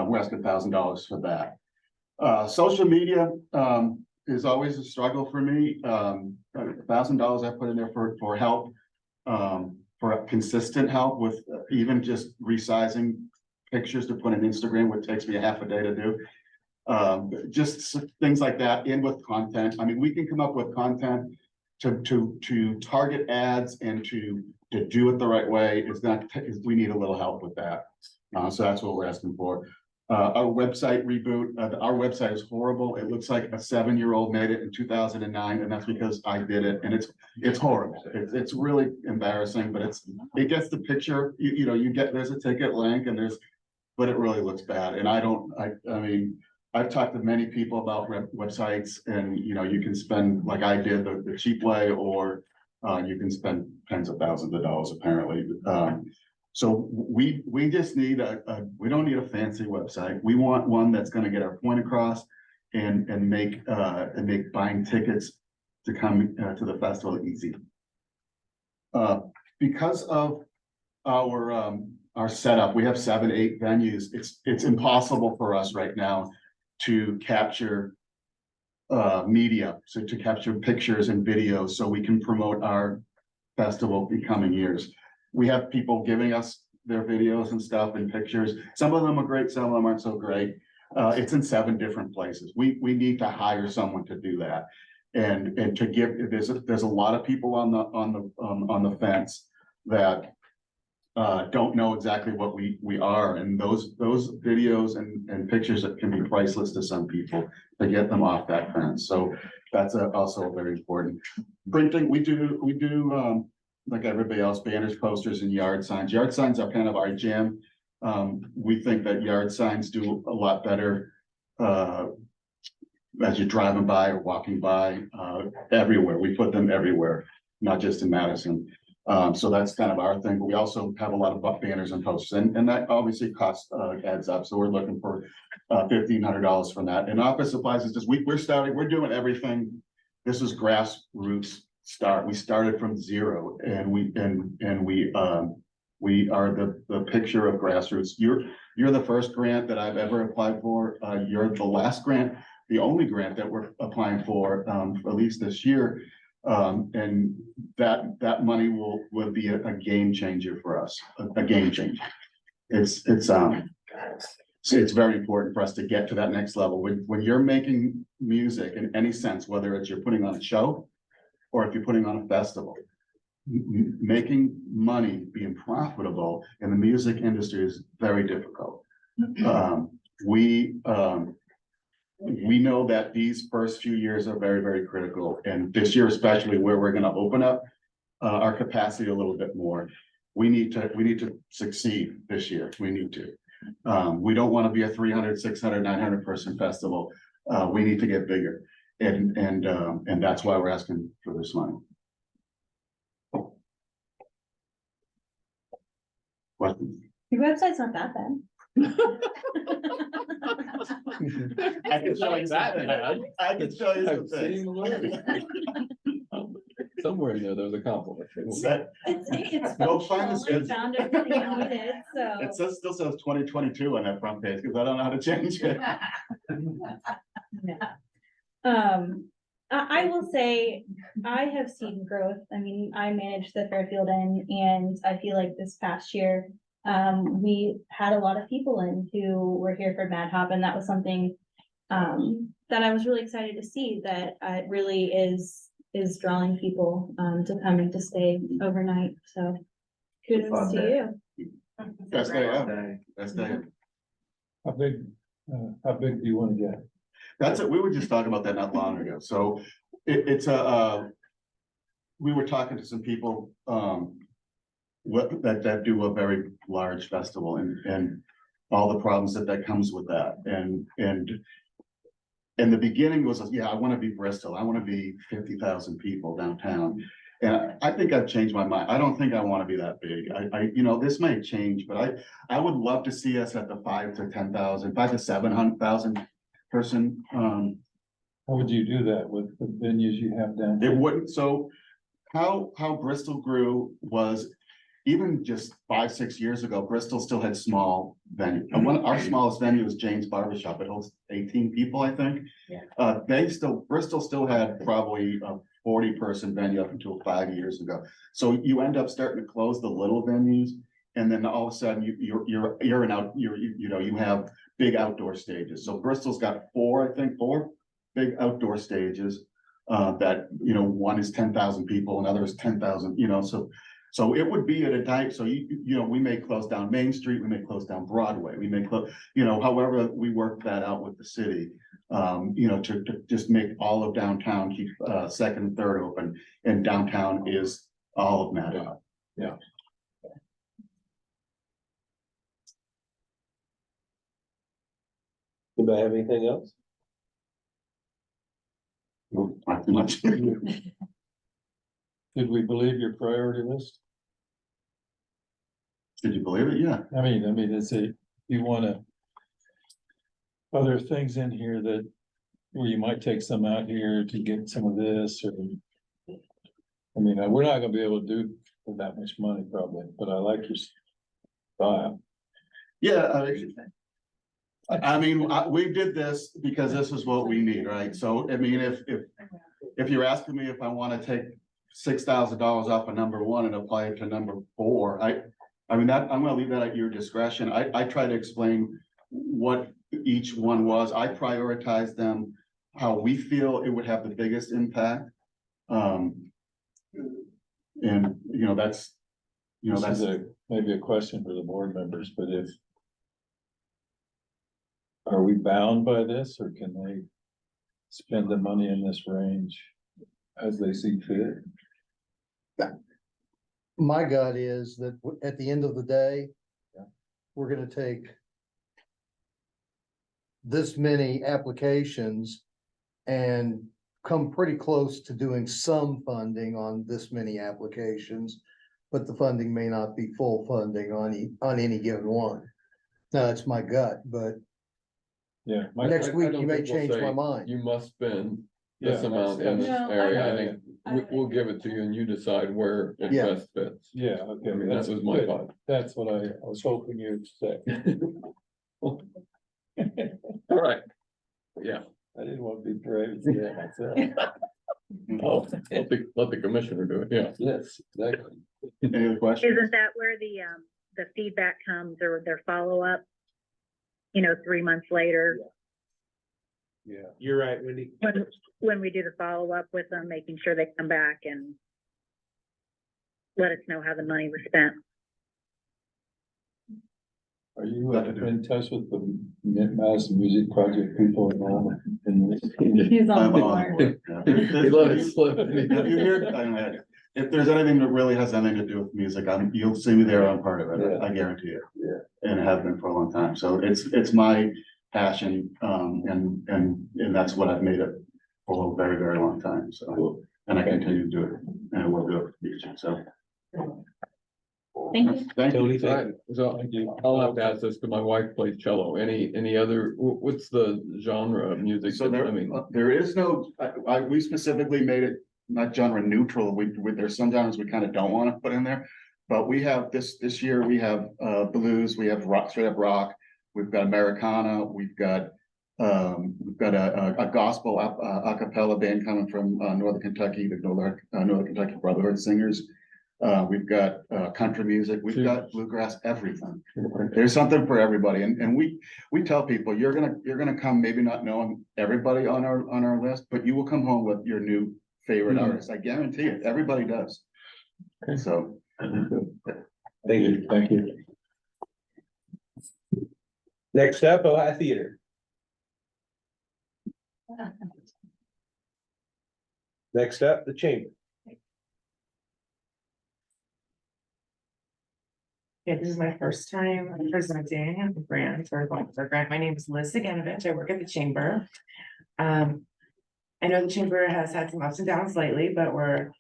We're asking $1,000 for that. Social media is always a struggle for me. $1,000 I put in there for help, for consistent help with even just resizing pictures to put on Instagram, which takes me a half a day to do. Just things like that, and with content. I mean, we can come up with content to target ads and to do it the right way. We need a little help with that. So that's what we're asking for. Our website reboot, our website is horrible. It looks like a 7-year-old made it in 2009, and that's because I did it, and it's horrible. It's really embarrassing, but it gets the picture. There's a ticket link, and but it really looks bad. And I mean, I've talked to many people about websites, and you can spend, like I did, the cheap way, or you can spend tens of thousands of dollars apparently. So we just need we don't need a fancy website. We want one that's going to get our point across and make buying tickets to come to the festival easy. Because of our setup, we have 7, 8 venues. It's impossible for us right now to capture media, so to capture pictures and videos so we can promote our festival in coming years. We have people giving us their videos and stuff and pictures. Some of them are great, some of them aren't so great. It's in 7 different places. We need to hire someone to do that, and to give. There's a lot of people on the fence that don't know exactly what we are, and those videos and pictures that can be priceless to some people to get them off that fence. So that's also very important. Printing, we do. Like everybody else, banners, posters, and yard signs. Yard signs are kind of our jam. We think that yard signs do a lot better as you're driving by or walking by everywhere. We put them everywhere, not just in Madison. So that's kind of our thing. But we also have a lot of banners and posters, and that obviously costs adds up. So we're looking for $1,500 from that. And office supplies is just we're doing everything. This is grassroots. We started from 0, and we are the picture of grassroots. You're the first grant that I've ever applied for. You're the last grant, the only grant that we're applying for, at least this year. And that money will be a game changer for us, a game changer. It's very important for us to get to that next level. When you're making music in any sense, whether it's you're putting on a show, or if you're putting on a festival, making money, being profitable in the music industry is very difficult. We know that these first few years are very, very critical, and this year especially, where we're gonna open up our capacity a little bit more. We need to succeed this year. We need to. We don't want to be a 300, 600, 900 person festival. We need to get bigger, and that's why we're asking for this money. Questions? Your website's not that bad. I can show you that. I can show you some I've seen things. the word. Somewhere in there, there's a compliment. It's We'll find this- functional. I found everything I needed, It so. still says 2022 on that front page, because I don't know how to change it. I will say, I have seen growth. I mean, I manage the Fairfield Inn, and I feel like this past year, we had a lot of people in who were here for Mad Hop, and that was something that I was really excited to see, that it really is drawing people to come and to stay overnight, so kudos to you. Best day ever. Best day ever. How big do you want to get? That's it. We were just talking about that not long ago. So it's we were talking to some people, that do a very large festival, and all the problems that comes with that. And in the beginning was, yeah, I want to be Bristol. I want to be 50,000 people downtown. And I think I've changed my mind. I don't think I want to be that big. This may change, but I would love to see us at the 5 to 10,000, 5 to 700,000 person. How would you do that with the venues you have down? It wouldn't, so how Bristol grew was, even just 5, 6 years ago, Bristol still had small venue. And our smallest venue was Jane's Barbershop. It holds 18 people, I think. Bristol still had probably a 40-person venue up until 5 years ago. So you end up starting to close the little venues, and then all of a sudden you have big outdoor stages. So Bristol's got four big outdoor stages. That, one is 10,000 people, another is 10,000, so it would be at a time, so we may close down Main Street, we may close down Broadway, we may close, however we work that out with the city. To just make all of downtown, keep second and third open, and downtown is all of Mad Hop. Yeah. Anybody have anything else? Not too much. Did we believe your priority list? Did you believe it? Yeah. I mean, you wanna. Are there things in here where you might take some out here to get some of this, or? I mean, we're not gonna be able to do for that much money probably, but I like your style. Yeah, we did this because this is what we need, right? So, I mean, if you're asking me if I want to take $6,000 off of number one and apply it to number four, I'm gonna leave that at your discretion. I try to explain what each one was. I prioritized them how we feel it would have the biggest impact. That's This is maybe a question for the board members, but are we bound by this, or can they spend the money in this range as they see fit? My gut is that at the end of the day, we're gonna take this many applications and come pretty close to doing some funding on this many applications, but the funding may not be full funding on any given one. Now, that's my gut, but Yeah. next week you may change my mind. You must spend this Yeah, amount in this No, area. I- I think we'll give it to you and you decide where it Yeah. best fits. Yeah, okay. I mean, that was my thought. That's what I was hoping you'd say. All right. Yeah. I didn't want to be brave. Yeah, myself. Oh, let the commissioner do it, yeah. Yes, exactly. Any other questions? Isn't that where the feedback comes, or their follow-up? 3 months later, Yeah. You're right, Wendy. when we do the follow-up with them, making sure they come back and let us know how the money was spent. Are you in touch with the Madison Music Project people and all in this? He's I'm on on board. board, yeah. He let it slip. If you hear, I mean, if there's anything that really has anything to do with music, you'll see me there, I'm part of it, Yeah. I guarantee you. Yeah. And have been for a long time, so it's my passion, and that's what I've made it for a very, very long time, so. Cool. And I continue to do it, and I will do it for the future, so. Thank you. Thank you. Tony, All right, so I'll have to ask this, because my wife plays cello. Any other, what's the genre of music? So I mean, there is no, we specifically made it not genre neutral, there's some genres we kind of don't want to put in there. But we have this year, we have blues, we have rock, straight up rock, we've got Americana, we've got a gospel a cappella band coming from Northern Kentucky, the Northern Kentucky Brotherhood Singers. We've got country music, we've got bluegrass, everything. There's something for everybody, and we tell people, you're gonna come maybe not knowing everybody on our list, but you will come home with your new favorite artist. I guarantee it. Everybody does. So. Thank you. Thank you. Next up, Ohio Theater. Next up, the Chamber. Okay, this is my first time presenting a grant or going for a grant. My name is Liz Aganovich. I work at the Chamber. I know the Chamber has had some ups and downs lately, but I'm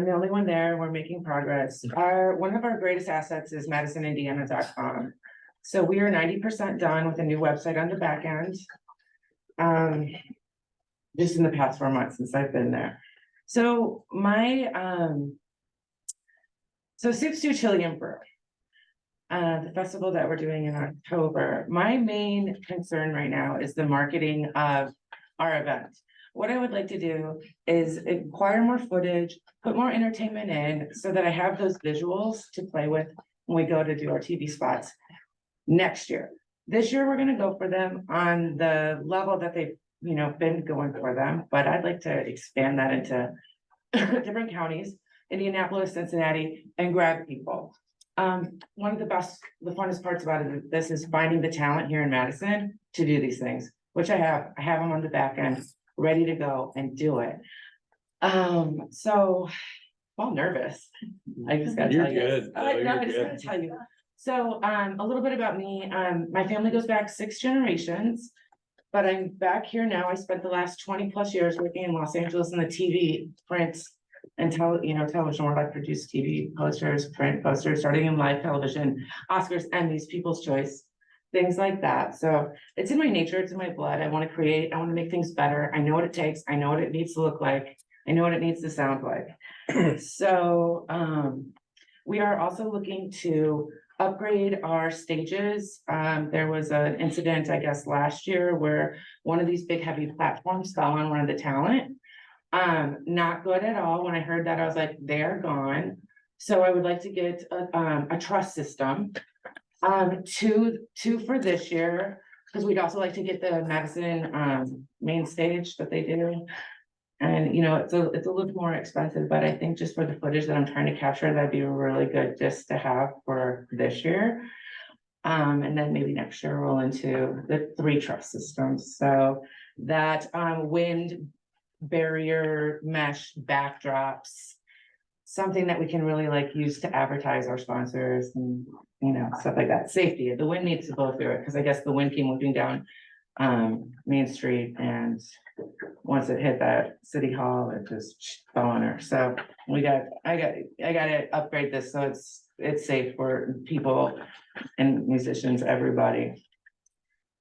the only one there. We're making progress. One of our greatest assets is MadisonIndiana.com. So we are 90% done with a new website on the back end. Just in the past 4 months since I've been there. So so 6-2 Chilean Brew, the festival that we're doing in October. My main concern right now is the marketing of our event. What I would like to do is acquire more footage, put more entertainment in so that I have those visuals to play with when we go to do our TV spots next year. This year, we're gonna go for them on the level that they've, been going for them, but I'd like to expand that into different counties, Indianapolis, Cincinnati, and grab people. One of the funnest parts about it, this is finding the talent here in Madison to do these things, which I have them on the back end, ready to go and do it. So I'm all nervous. I just gotta tell you. You're good. I You're just good. gotta tell you. So, a little bit about me, my family goes back 6 generations, but I'm back here now. I spent the last 20+ years working in Los Angeles in the TV, print, and television, where I produced TV posters, print posters, starting in live television, Oscars, Emmys, People's Choice, things like that. So it's in my nature, it's in my blood. I want to create, I want to make things better. I know what it takes. I know what it needs to look like. I know what it needs to sound like. So, we are also looking to upgrade our stages. There was an incident, I guess, last year where one of these big heavy platforms fell on one of the talent. Not good at all. When I heard that, I was like, they're gone. So I would like to get a truss system. Two for this year, because we'd also like to get the Madison main stage that they do. And it's a little more expensive, but I think just for the footage that I'm trying to capture, that'd be really good just to have for this year. And then maybe next year roll into the 3 truss systems. So that wind barrier mesh backdrops, something that we can really use to advertise our sponsors and stuff like that. Safety, the wind needs to blow through it, because I guess the wind came whipping down Main Street, and once it hit that city hall, it just fell on her. So I gotta upgrade this so it's safe for people and musicians, everybody.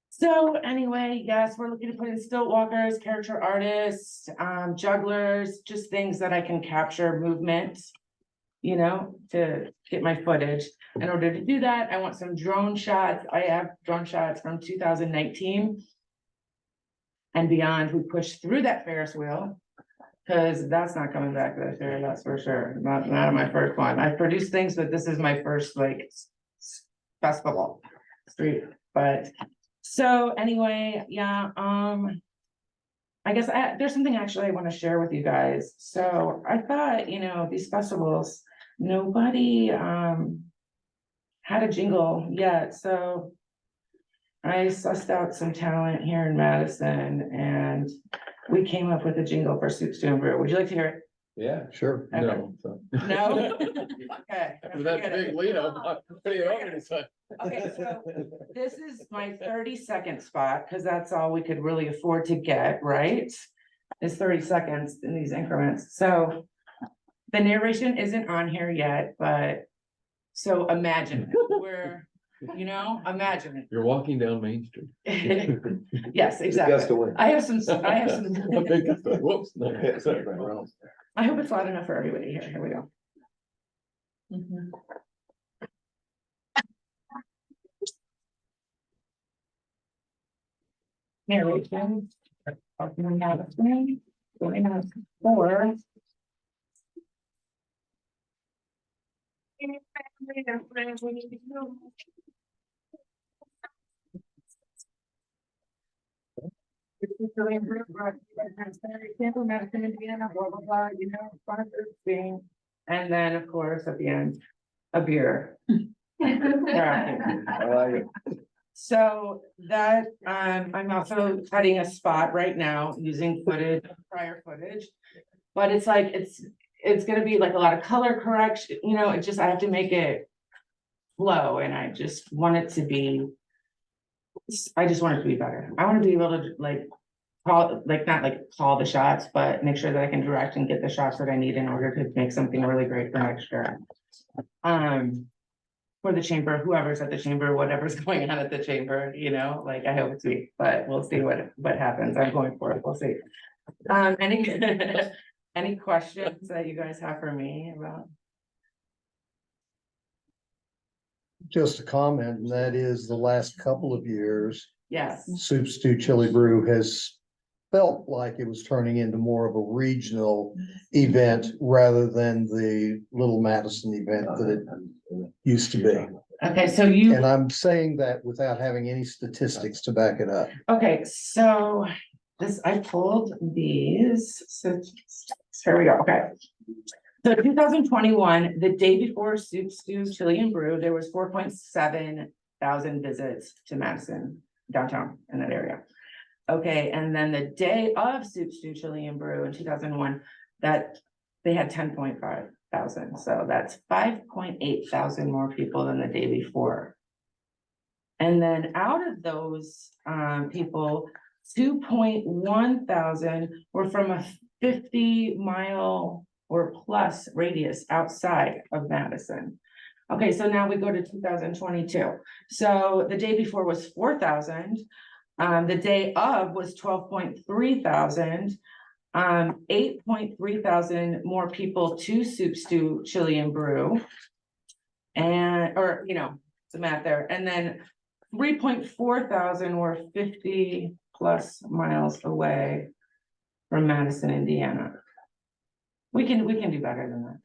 So anyway, yes, we're looking to put in stilt walkers, character artists, jugglers, just things that I can capture movement, to get my footage. In order to do that, I want some drone shots. I have drone shots from 2019 and beyond. We pushed through that Ferris wheel, because that's not coming back this year, that's for sure. Not my first one. I've produced things, but this is my first festival street. But so anyway, yeah, I guess there's something actually I want to share with you guys. So I thought, these festivals, nobody had a jingle yet, so I sussed out some talent here in Madison and we came up with a jingle for Soup Stew and Brew. Would you like to hear it? Yeah, Sure. Okay. no. so. No? Okay. With that big lead up, what do you want me to say? Okay, so this is my 30-second spot, because that's all we could really afford to get, right? Is 30 seconds in these increments. So the narration isn't on here yet, but so imagine we're, imagine You're walking down Main Street. it. Yes, exactly. I have some. A big gust of- Whoops. no. I hope it's loud enough for everybody here. Here we go. Narration. Opening out of screen, going out four. Madison, Indiana, blah, blah, blah, sponsors being, and then, of course, at the end, a beer. So that, I'm also cutting a spot right now using prior footage. But it's like, it's gonna be like a lot of color correction, it just, I have to make it flow, and I just want it to be. I just want it to be better. I want to be able to not call the shots, but make sure that I can direct and get the shots that I need in order to make something really great for next year. For the chamber, whoever's at the chamber, whatever's going on at the chamber, I hope it's me, but we'll see what happens. I'm going for it. We'll see. Any questions that you guys have for me about? Just a comment, and that is the last couple of years, Yes, Soup Stew Chili Brew has felt like it was turning into more of a regional event rather than the Little Madison event that it used to be. okay, so And I'm saying that without having any statistics to back it up. okay, so I pulled these, so here we go, okay. So 2021, the day before Soup Stew Chili and Brew, there was 4.7 thousand visits to Madison downtown in that area. Okay, and then the day of Soup Stew Chili and Brew in 2001, that they had 10.5 thousand, so that's 5.8 thousand more people than the day before. And then out of those people, 2.1 thousand were from a 50-mile or plus radius outside of Madison. Okay, so now we go to 2022. So the day before was 4,000. The day of was 12.3 thousand. 8.3 thousand more people to Soup Stew Chili and Brew. The math there. And then 3.4 thousand were 50 plus miles away from Madison, Indiana. We can do better than that.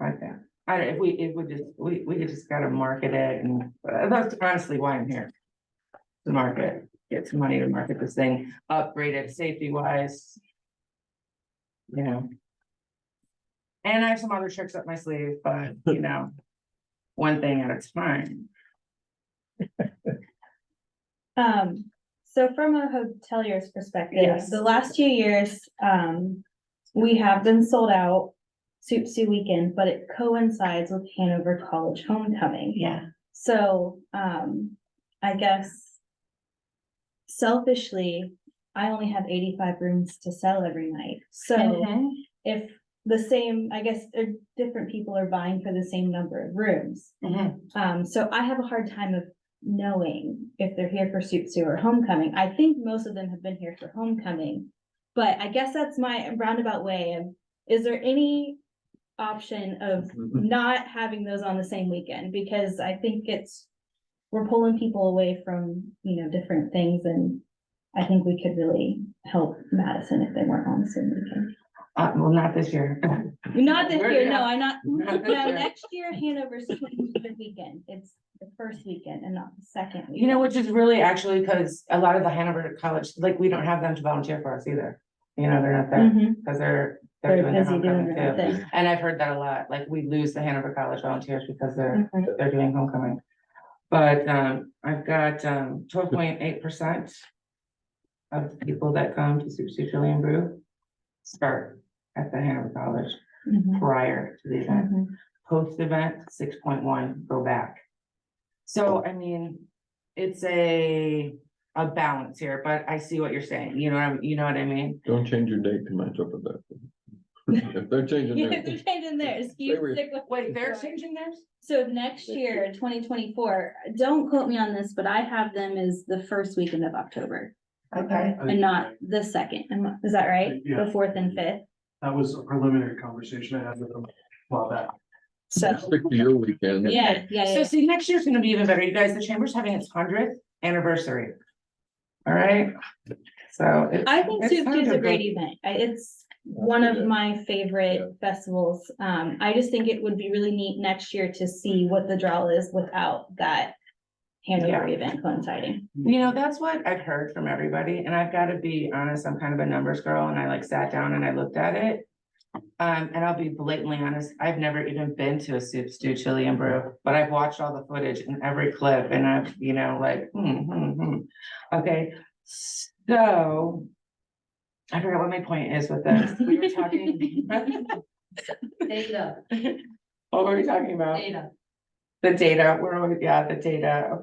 Right there. We just gotta market it, and that's honestly why I'm here. To market, get some money to market this thing, upgrade it safety wise. And I have some other tricks up my sleeve, but one thing at a time. So from a hotelier's perspective, Yes. the last 2 years, we have been sold out Soup Stew weekend, but it coincides with Hanover College homecoming. Yeah. So, I guess selfishly, I only have 85 rooms to sell every night. So if the same, I guess, different people are buying for the same number of rooms. So I have a hard time of knowing if they're here for Soup Stew or homecoming. I think most of them have been here for homecoming, but I guess that's my roundabout way of, is there any option of not having those on the same weekend? Because I think we're pulling people away from, different things, and I think we could really help Madison if they weren't on the same weekend. Well, not this year. Not this We're year, no, not- I'm not, not this no, year. next year Hanover's the weekend, it's the first weekend and not the second. You know, which is really actually because a lot of the Hanover College, like, we don't have them to volunteer for us either. You know, they're not there Mhm. because they're They're doing their busy doing homecoming their too. thing. And I've heard that a lot, like, we lose the Hanover College volunteers because they're Mhm. doing homecoming. But I've got 12.8% of the people that come to Soup Stew Chili and Brew start at the Hanover College Mhm. prior to the event. Mhm. Post-event, 6.1 go back. So, I mean, it's a balance here, but I see what you're saying, you know what I mean? Don't change your date to match up with that. If they're changing Yeah, their. they're changing theirs. You They were- stick with- Wait, they're changing theirs? So next year, 2024, don't quote me on this, but I have them as the first weekend of October Okay. and not the second. Is that right? Yeah. The fourth and fifth? That was a preliminary conversation I had with them about that. So, Stick to your weekend. yeah, yeah, So yeah. see, next year's gonna be even better, you guys, the chamber's having its 100th anniversary. All right, so. I think it's Soup time Stew is to a great go- event. It's one of my favorite festivals. I just think it would be really neat next year to see what the draw is without that Hanover event coinciding. You know, that's what I've heard from everybody, and I've gotta be honest, I'm kind of a numbers girl, and I like sat down and I looked at it. And I'll be blatantly honest, I've never even been to a Soup Stew Chili and Brew, but I've watched all the footage and every clip, and I've, you know, like, Okay, so. I forgot what my point is with this. We were talking. Data, What were we talking about? data. The data, the data,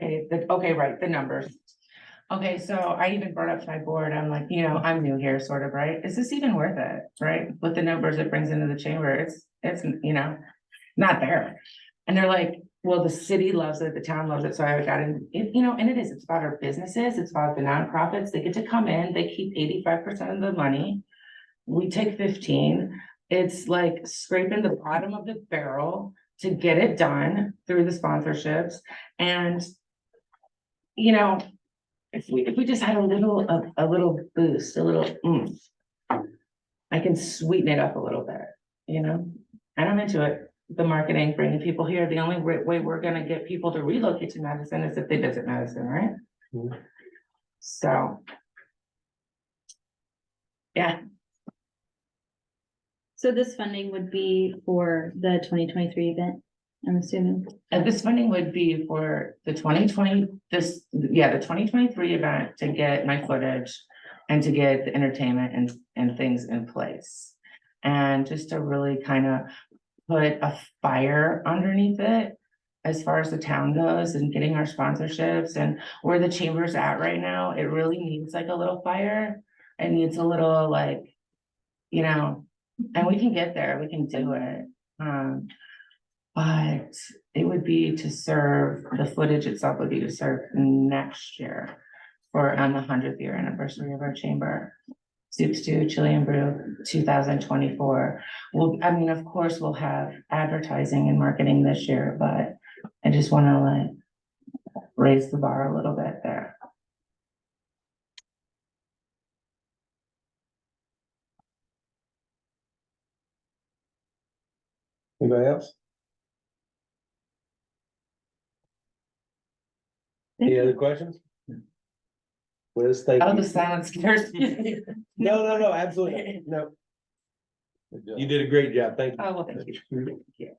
okay, right, the numbers. Okay, so I even brought up to my board, I'm like, you know, I'm new here, sort of, right? Is this even worth it, right? With the numbers it brings into the chamber, it's, you know, not there. And they're like, well, the city loves it, the town loves it, so I got in, you know, and it is, it's about our businesses, it's about the nonprofits, they get to come in, they keep 85% of the money. We take 15, it's like scraping the bottom of the barrel to get it done through the sponsorships. And, you know, if we just had a little boost, a little oomph, I can sweeten it up a little bit, you know, and I'm into it. The marketing, bringing people here, the only way we're gonna get people to relocate to Madison is if they visit Madison, right? Mhm. So. Yeah, So this funding would be for the 2023 event, I'm assuming. and this funding would be for the 2020, the 2023 event to get my footage and to get the entertainment and things in place. And just to really kind of put a fire underneath it as far as the town goes and getting our sponsorships and where the chamber's at right now, it really needs like a little fire. It needs a little like, you know, and we can get there, we can do it. But it would be to serve, the footage itself would be to serve next year for on the 100th year anniversary of our chamber. Soup Stew Chili and Brew 2024. Well, I mean, of course, we'll have advertising and marketing this year, but I just want to like raise the bar a little bit there. Anybody else? Any other questions? Liz, thank Oh, you. the silence scares me. No, absolutely, no. You did a great job, thank you. Oh, well, thank you. Thank you.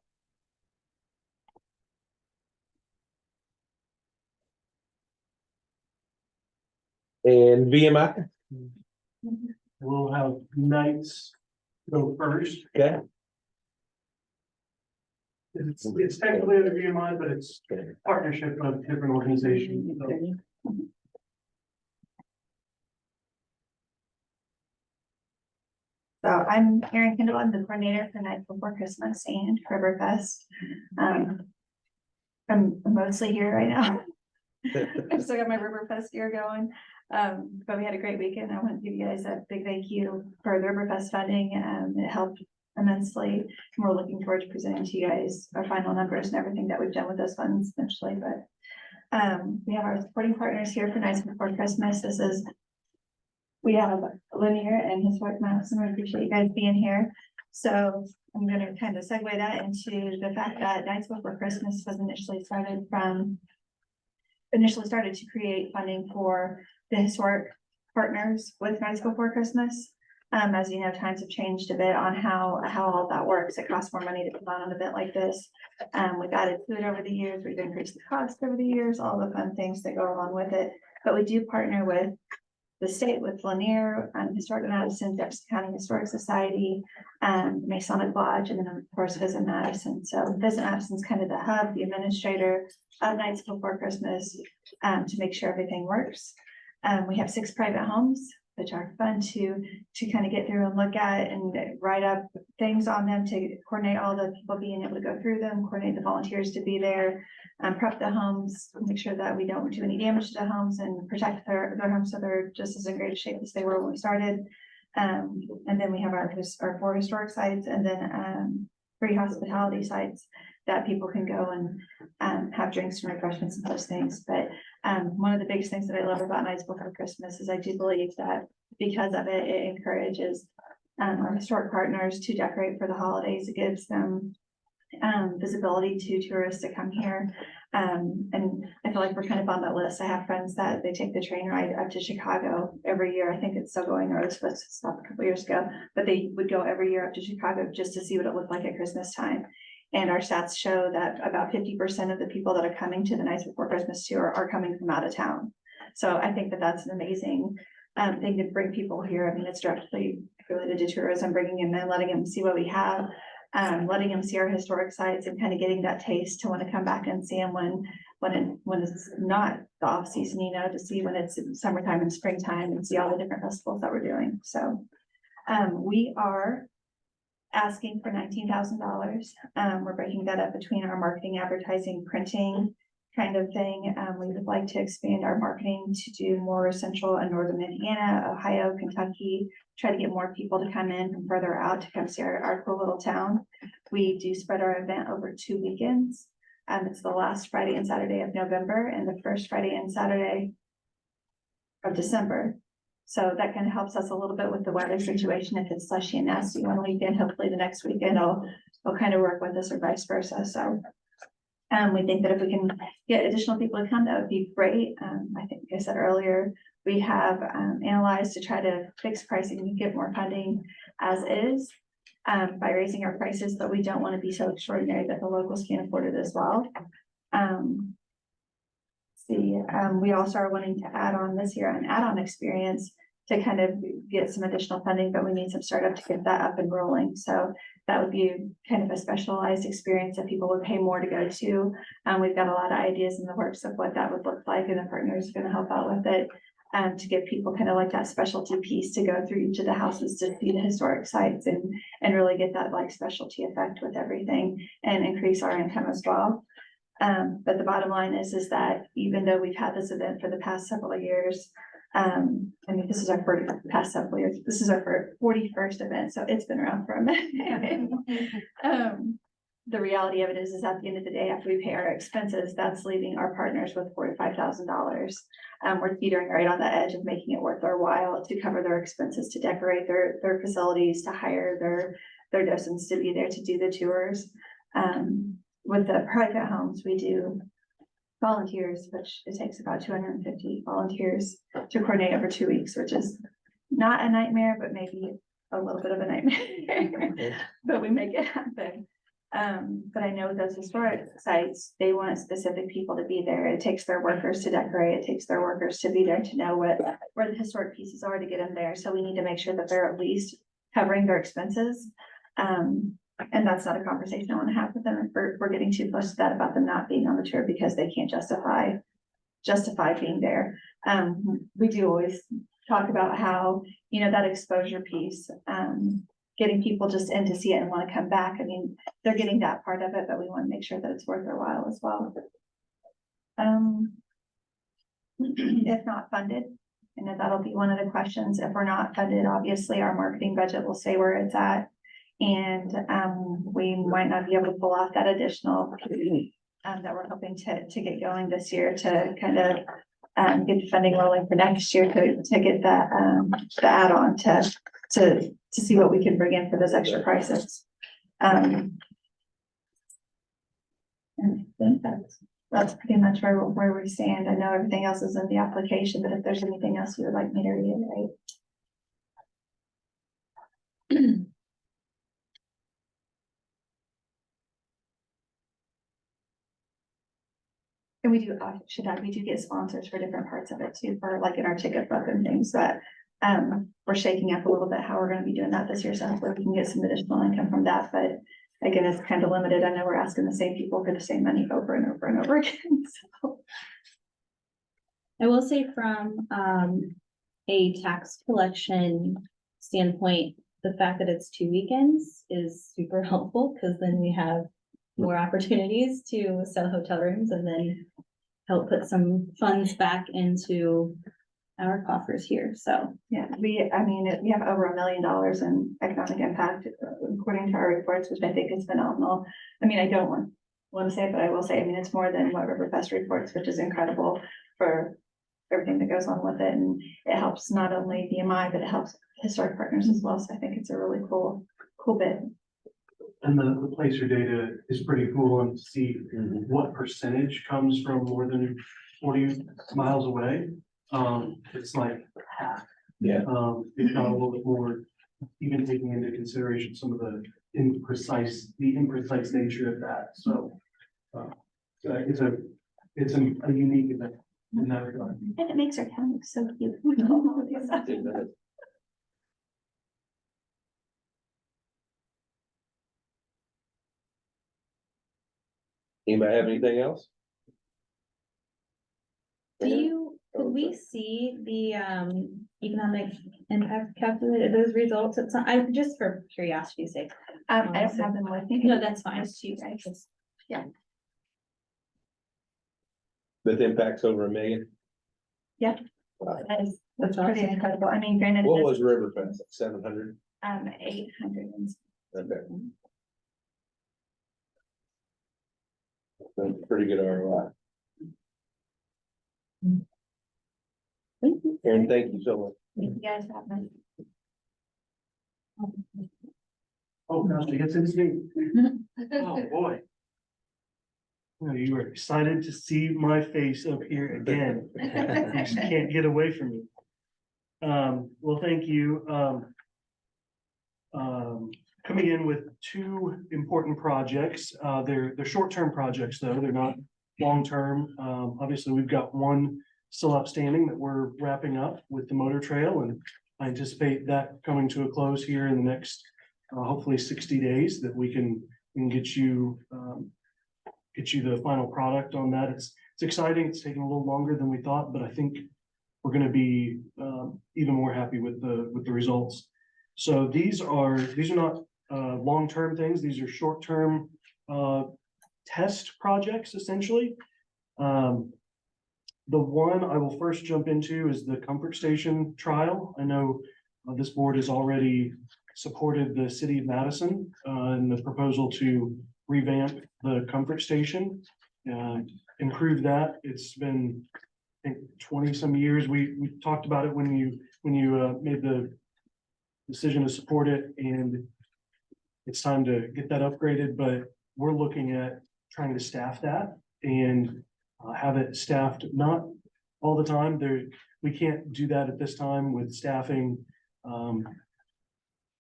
And VMI, We'll have nights go first. okay? It's technically a VMI, but it's partnership of different organizations. So So I'm Erin Kendall, I'm the coordinator for Night Before Christmas and Riverfest. I'm mostly here right now. I've still got my Riverfest gear going. But we had a great weekend. I want to give you guys a big thank you for the Riverfest funding. It helped immensely. And we're looking forward to presenting to you guys our final numbers and everything that we've done with those funds eventually. But we have our supporting partners here for Nights Before Christmas. This is we have Lanier and his wife Madison. We appreciate you guys being here. So I'm gonna kind of segue that into the fact that Nights Before Christmas was initially started to create funding for the historic partners with Nights Before Christmas. As you know, times have changed a bit on how all that works. It costs more money to put on an event like this. We've added food over the years, we've increased the cost over the years, all the fun things that go along with it. But we do partner with the state, with Lanier, Historic Madison, Jefferson County Historic Society, Masonic Lodge, and then of course Visit Madison. So Visit Madison's kind of the hub, the administrator of Nights Before Christmas, to make sure everything works. We have 6 private homes, which are fun to kind of get through and look at and write up things on them, to coordinate all the people being able to go through them, coordinate the volunteers to be there, prep the homes, make sure that we don't do any damage to the homes and protect their homes so they're just as in great shape as they were when we started. And then we have our 4 historic sites, and then 3 hospitality sites that people can go and have drinks and refreshments and those things. But one of the biggest things that I love about Nights Before Christmas is I do believe that because of it, it encourages our historic partners to decorate for the holidays. It gives them visibility to tourists to come here. And I feel like we're kind of on that list. I have friends that they take the train ride up to Chicago every year. I think it's still going, or it was supposed to stop a couple years ago, but they would go every year up to Chicago just to see what it looked like at Christmas time. And our stats show that about 50% of the people that are coming to the Nights Before Christmas tour are coming from out of town. So I think that that's an amazing thing to bring people here. I mean, it's directly related to tourism, bringing them in, letting them see what we have, letting them see our historic sites, and kind of getting that taste to want to come back and see them when it's not the off season, you know, to see when it's summertime and springtime and see all the different festivals that we're doing. So we are asking for $19,000. We're breaking that up between our marketing, advertising, printing kind of thing. We would like to expand our marketing to do more central and northern Indiana, Ohio, Kentucky, try to get more people to come in from further out to come see our cool little town. We do spread our event over 2 weekends. It's the last Friday and Saturday of November and the first Friday and Saturday of December. So that kind of helps us a little bit with the weather situation. If it's slushy and nasty one weekend, hopefully the next weekend it'll kind of work with us, or vice versa. So we think that if we can get additional people to come, that would be great. I think I said earlier, we have analyzed to try to fix pricing and get more funding as is by raising our prices, but we don't want to be so extraordinary that the locals can't afford it as well. We also are wanting to add on this year an add-on experience to kind of get some additional funding, but we need some startup to get that up and rolling. So that would be kind of a specialized experience that people would pay more to go to. We've got a lot of ideas in the works of what that would look like, and the partners are going to help out with it to give people kind of like that specialty piece to go through each of the houses to see the historic sites and really get that like specialty effect with everything and increase our income as well. But the bottom line is that even though we've had this event for the past several years, I mean, this is our past several years, this is our 41st event, so it's been around for a minute. The reality of it is at the end of the day, after we pay our expenses, that's leaving our partners with $4,000 to $5,000. We're teetering right on the edge of making it worth their while to cover their expenses, to decorate their facilities, to hire their docents to be there to do the tours. With the private homes, we do volunteers, which it takes about 250 volunteers to coordinate over 2 weeks, which is not a nightmare, but maybe a little bit of a nightmare, but we make it happen. But I know those historic sites, they want specific people to be there. It takes their workers to decorate. It takes their workers to be there to know where the historic pieces are to get them there. So we need to make sure that they're at least covering their expenses. And that's not a conversation I want to have with them. If we're getting too close to that about them not being on the tour because they can't justify being there. We do always talk about how, you know, that exposure piece, getting people just in to see it and want to come back. I mean, they're getting that part of it, but we want to make sure that it's worth their while as well. If not funded, I know that'll be one of the questions. If we're not funded, obviously our marketing budget will stay where it's at. And we might not be able to pull off that additional that we're hoping to get going this year to kind of get the funding rolling for next year to get that, the add-on to see what we can bring in for those extra prices. And I think that's pretty much where we stand. I know everything else is in the application, but if there's anything else you would like me to reiterate. And we do, we do get sponsors for different parts of it too, for like in our ticket book and things that, we're shaking up a little bit how we're gonna be doing that this year, so hopefully we can get some additional income from that, but again, it's kind of limited. I know we're asking the same people for the same money over and over and over again, so. I will say from a tax collection standpoint, the fact that it's 2 weekends is super helpful, because then we have more opportunities to sell hotel rooms and then help put some funds back into our coffers here, so. Yeah, we have over $1 million in economic impact according to our reports, which I think is phenomenal. I mean, I don't want to say it, but I will say, I mean, it's more than what Riverfest reports, which is incredible for everything that goes on with it. And it helps not only BMI, but it helps historic partners as well. So I think it's a really cool bit. And the placer data is pretty cool, and to see what percentage comes from more than 40 miles away. It's like half. Yeah. If not a little bit more, even taking into consideration some of the imprecise nature of that. So it's a unique event in that regard. And it makes our town look so cute. Anybody have anything else? Could we see the economic impact calculator, those results? It's not, just for curiosity's sake. I don't have them with me. No, that's fine. It's you guys. Yeah. That impacts over $1 million? Yeah. Wow. That's pretty incredible. I mean, granted. What was Riverfest, like 700? 800. Okay. That's pretty good ROI. Thank you. Aaron, thank you so much. Thank you guys for having Oh, gosh, I guess it's me. Oh, boy. Oh, you were excited to see my face up here again. You just can't get away from me. Well, thank you. Coming in with 2 important projects. They're short-term projects, though. They're not long-term. Obviously, we've got one still outstanding that we're wrapping up with the motor trail, and I anticipate that coming to a close here in the next, hopefully 60 days, that we can get you the final product on that. It's exciting. It's taking a little longer than we thought, but I think we're going to be even more happy with the results. So these are not long-term things. These are short-term test projects, essentially. The one I will first jump into is the comfort station trial. I know this board has already supported the city of Madison in the proposal to revamp the comfort station, improve that. It's been, I think, 20 some years. We talked about it when you made the decision to support it, and it's time to get that upgraded, but we're looking at trying to staff that and have it staffed, not all the time. We can't do that at this time with staffing.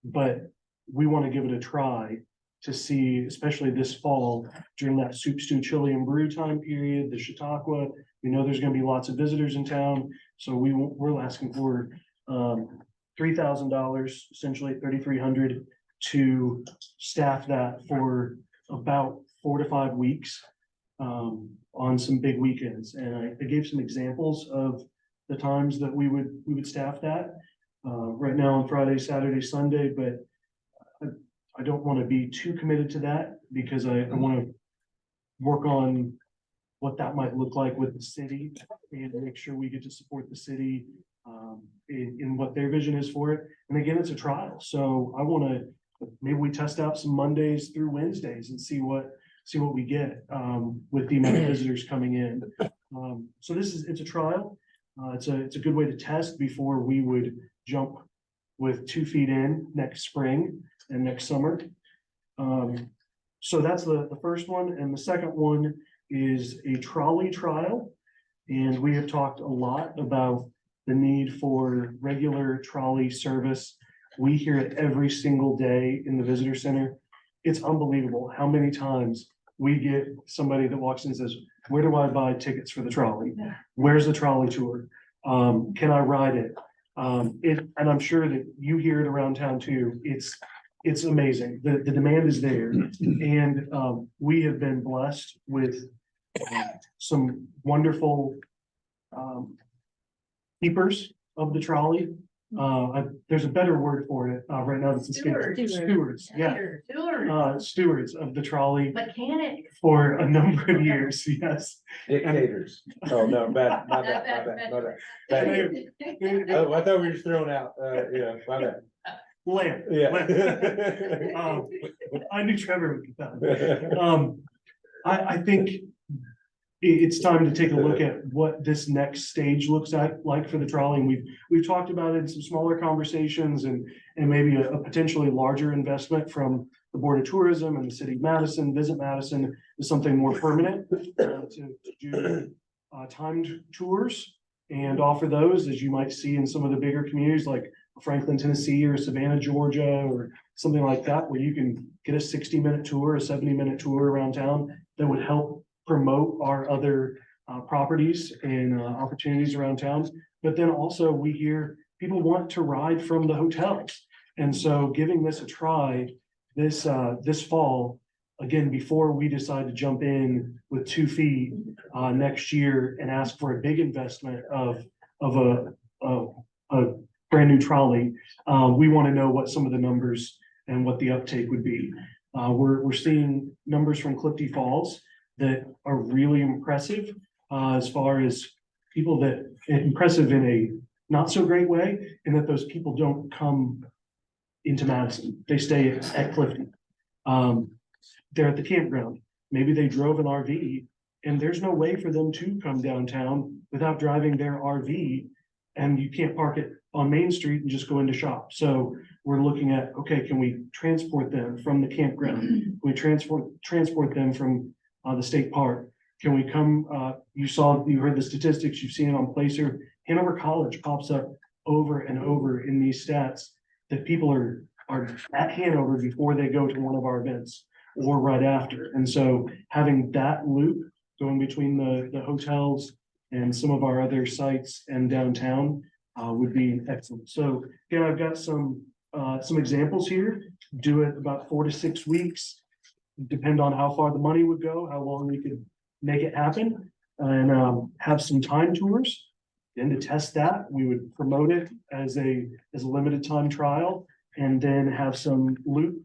But we want to give it a try to see, especially this fall, during that soup, stew, chili and brew time period, the Chautauqua. We know there's going to be lots of visitors in town, so we're asking for $3,000, essentially $3,300, to staff that for about 4 to 5 weeks on some big weekends. And I gave some examples of the times that we would staff that right now on Friday, Saturday, Sunday, but I don't want to be too committed to that, because I want to work on what that might look like with the city and make sure we get to support the city in what their vision is for it. And again, it's a trial. So I want to, maybe we test out some Mondays through Wednesdays and see what we get with the amount of visitors coming in. So it's a trial. It's a good way to test before we would jump with 2 feet in next spring and next summer. So that's the first one, and the second one is a trolley trial. And we have talked a lot about the need for regular trolley service. We hear it every single day in the visitor center. It's unbelievable how many times we get somebody that walks in and says, where do I buy tickets for the trolley? Where's the trolley tour? Can I ride it? And I'm sure that you hear it around town too. It's amazing. The demand is there. And we have been blessed with some wonderful keepers of the trolley. There's a better word for it right now. That's escaping. Stewards, yeah. Stewards of the trolley Mechanic. for a number of years, yes. Dictators. Oh, no, bad, my bad. Oh, I thought we were just throwing out, yeah, my bad. Lamb. Yeah. I knew Trevor would get that. I think it's time to take a look at what this next stage looks like for the trolley. And we've talked about it in some smaller conversations and maybe a potentially larger investment from the Board of Tourism and the City of Madison. Visit Madison is something more permanent to do timed tours and offer those, as you might see in some of the bigger communities like Franklin, Tennessee, or Savannah, Georgia, or something like that, where you can get a 60-minute tour, a 70-minute tour around town that would help promote our other properties and opportunities around town. But then also we hear people want to ride from the hotels. And so giving this a try this fall, again, before we decide to jump in with 2 feet next year and ask for a big investment of a brand new trolley, we want to know what some of the numbers and what the uptake would be. We're seeing numbers from Clifty Falls that are really impressive as far as people that impressive in a not so great way, and that those people don't come into Madison. They stay at Clifty. They're at the campground. Maybe they drove an RV and there's no way for them to come downtown without driving their RV, and you can't park it on Main Street and just go into shop. So we're looking at, okay, can we transport them from the campground? Can we transport them from the state park? Can we come, you heard the statistics, you've seen it on Placer. Hanover College pops up over and over in these stats that people are at Hanover before they go to one of our events or right after. And so having that loop going between the hotels and some of our other sites and downtown would be excellent. So again, I've got some examples here. Do it about 4 to 6 weeks. Depend on how far the money would go, how long we could make it happen, and have some time tours. And to test that, we would promote it as a limited time trial, and then have some loop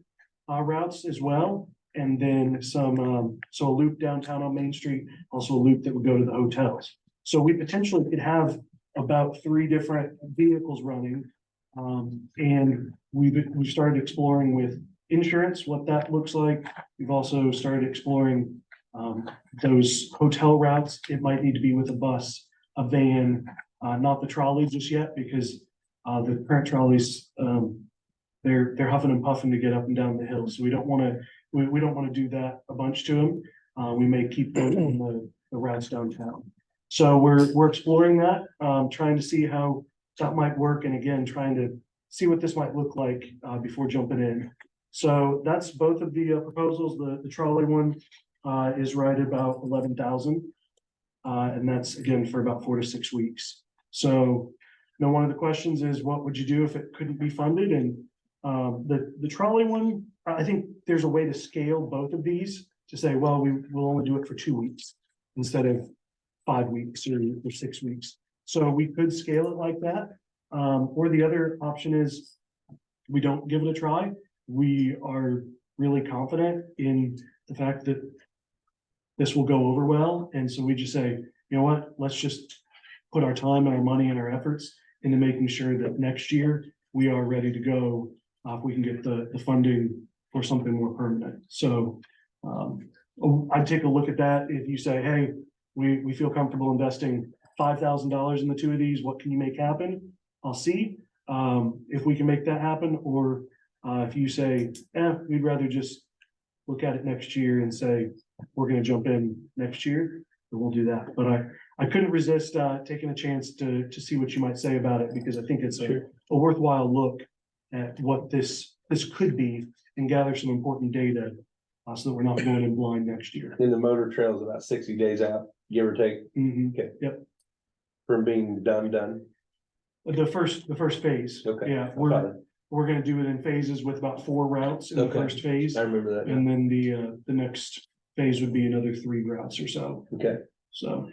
routes as well. And then so a loop downtown on Main Street, also a loop that would go to the hotels. So we potentially could have about 3 different vehicles running. And we've started exploring with insurance, what that looks like. We've also started exploring those hotel routes. It might need to be with a bus, a van, not the trolley just yet, because the current trolleys, they're huffing and puffing to get up and down the hill. So we don't want to do that a bunch to them. We may keep them on the routes downtown. So we're exploring that, trying to see how that might work, and again, trying to see what this might look like before jumping in. So that's both of the proposals. The trolley one is right about 11,000, and that's again for about 4 to 6 weeks. So one of the questions is, what would you do if it couldn't be funded? And the trolley one, I think there's a way to scale both of these to say, well, we will only do it for 2 weeks instead of 5 weeks or 6 weeks. So we could scale it like that. Or the other option is we don't give it a try. We are really confident in the fact that this will go over well. And so we just say, you know what, let's just put our time and our money and our efforts into making sure that next year we are ready to go if we can get the funding for something more permanent. So I'd take a look at that. If you say, hey, we feel comfortable investing $5,000 in the two of these, what can you make happen? I'll see, if we can make that happen, or, if you say, we'd rather just look at it next year and say, we're gonna jump in next year, then we'll do that. But I couldn't resist, taking a chance to see what you might say about it, because I think it's a worthwhile look at what this could be and gather some important data, so that we're not going in blind next year. And the motor trail is about 60 days out, give or take. Mhm. Okay. Yep. From being done. The first phase. Okay. Yeah, I got it. we're gonna do it in phases with about 4 routes in the Okay. first phase. I remember that. And then the next phase would be another 3 routes or so. Okay. So,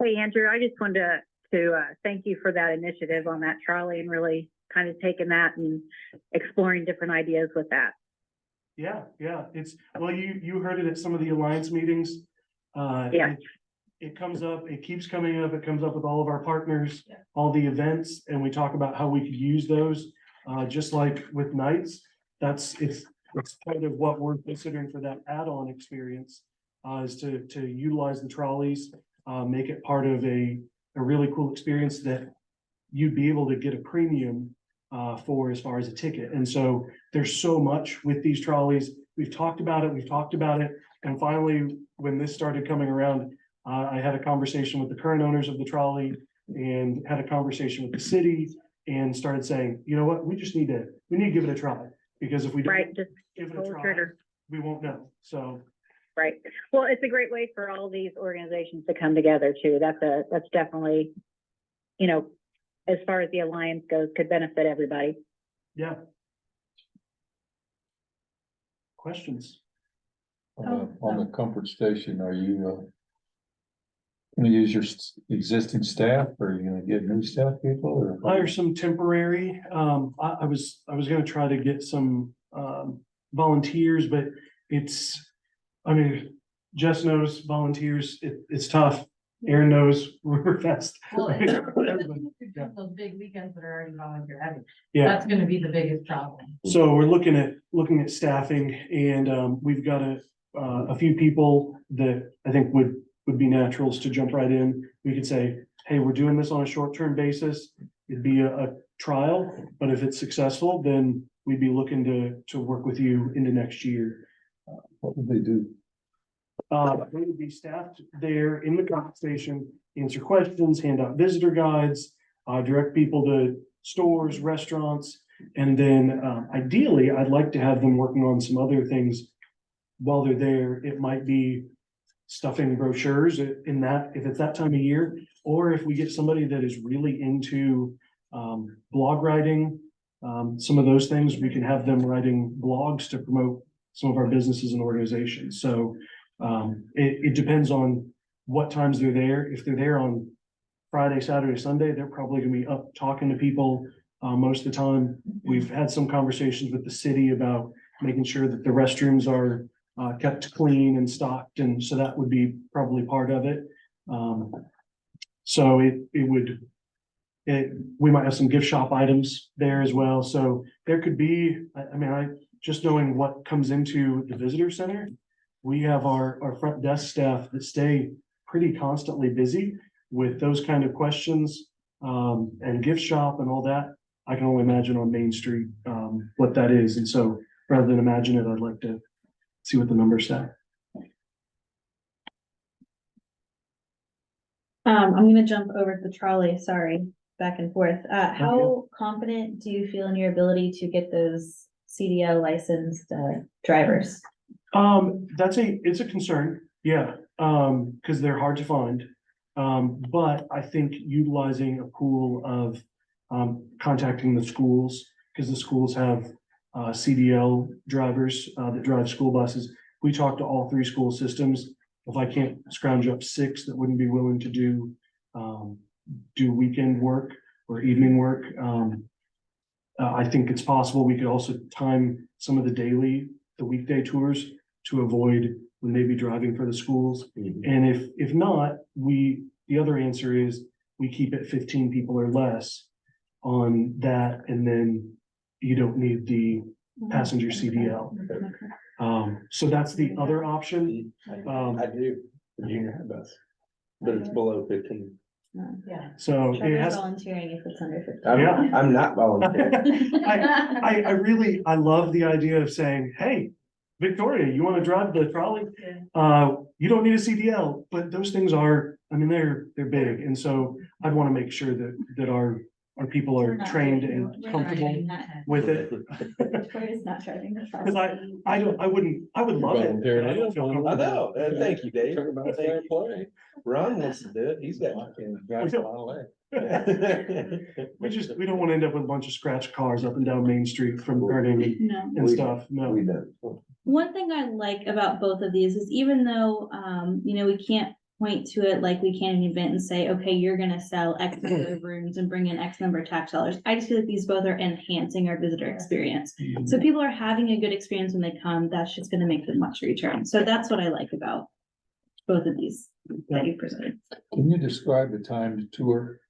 Hey, Andrew, I just wanted to thank you for that initiative on that trolley and really kind of taking that and exploring different ideas with that. yeah, it's, well, you heard it at some of the Alliance meetings. Yeah. It comes up, it keeps coming up, it comes up with all of our partners, all the events, and we talk about how we could use those. Just like with nights, it's part of what we're considering for that add-on experience, is to utilize the trolleys, make it part of a really cool experience that you'd be able to get a premium for as far as a ticket. And so there's so much with these trolleys. We've talked about it. And finally, when this started coming around, I had a conversation with the current owners of the trolley and had a conversation with the city and started saying, you know what, we need to give it a try, because if we don't Right, just give it a pull the try, trigger. we won't know. So, Right. Well, it's a great way for all these organizations to come together too. That's definitely, as far as the Alliance goes, could benefit everybody. yeah. Questions? On the comfort station, are you gonna use your existing staff, or are you gonna get new staff people, or? Hire some temporary, I was gonna try to get some, volunteers, but Jess knows volunteers, it's tough. Aaron knows we're fast. Well, Everybody, yeah. those big weekends that are already volunteer heavy, Yeah, that's gonna be the biggest problem. so we're looking at staffing, and, we've got a few people that I think would be naturals to jump right in. We could say, hey, we're doing this on a short-term basis. It'd be a trial, but if it's successful, then we'd be looking to work with you into next year. What would they do? They would be staffed there in the comfort station, answer questions, hand out visitor guides, direct people to stores, restaurants. And then, ideally, I'd like to have them working on some other things while they're there. It might be stuffing brochures if it's that time of year, or if we get somebody that is really into, blog writing, some of those things, we can have them writing blogs to promote some of our businesses and organizations. So, it depends on what times they're there. If they're there on Friday, Saturday, Sunday, they're probably gonna be up talking to people, most of the time. We've had some conversations with the city about making sure that the restrooms are kept clean and stocked, and so that would be probably part of it. So we might have some gift shop items there as well. So there could be, just knowing what comes into the visitor center, we have our front desk staff that stay pretty constantly busy with those kind of questions, and gift shop and all that. I can only imagine on Main Street, what that is. And so rather than imagine it, I'd like to see what the numbers say. I'm gonna jump over to the trolley, sorry, back and forth. How confident do you feel in your ability to get those CDL licensed drivers? It's a concern, yeah, because they're hard to find. But I think utilizing a pool of contacting the schools, because the schools have CDL drivers that drive school buses. We talk to all 3 school systems. If I can't scrounge up 6 that wouldn't be willing to do weekend work or evening work, I think it's possible. We could also time some of the weekday tours to avoid when they be driving for the schools. And if not, the other answer is we keep it 15 people or less on that, and then you don't need the passenger CDL. So that's the other option. I do, the junior high bus. but it's below 15. So it Trevor's has, volunteering if it's under 15. I'm not volunteering. I really, I love the idea of saying, hey, Victoria, you want to drive the trolley? You don't need a CDL, but those things are, I mean, they're big. And so I'd want to make sure that our people are trained and comfortable with it. Victoria's not driving the trolley. Because I would love it. Volunteering. I don't feel I comfortable. know, thank you, Dave. Talk about Thank fair you. play. Ron wants to do it, he's got. We don't want to end up with a bunch of scratch cars up and down Main Street from burning No. and stuff. No. We don't. One thing I like about both of these is even though, we can't point to it like we can in an event and say, okay, you're gonna sell X number of rooms and bring in X number of tax dollars. I just feel like these both are enhancing our visitor experience. So people are having a good experience when they come, that's just gonna make them want to return. So that's what I like about both of these that you presented. Can you describe the timed tour?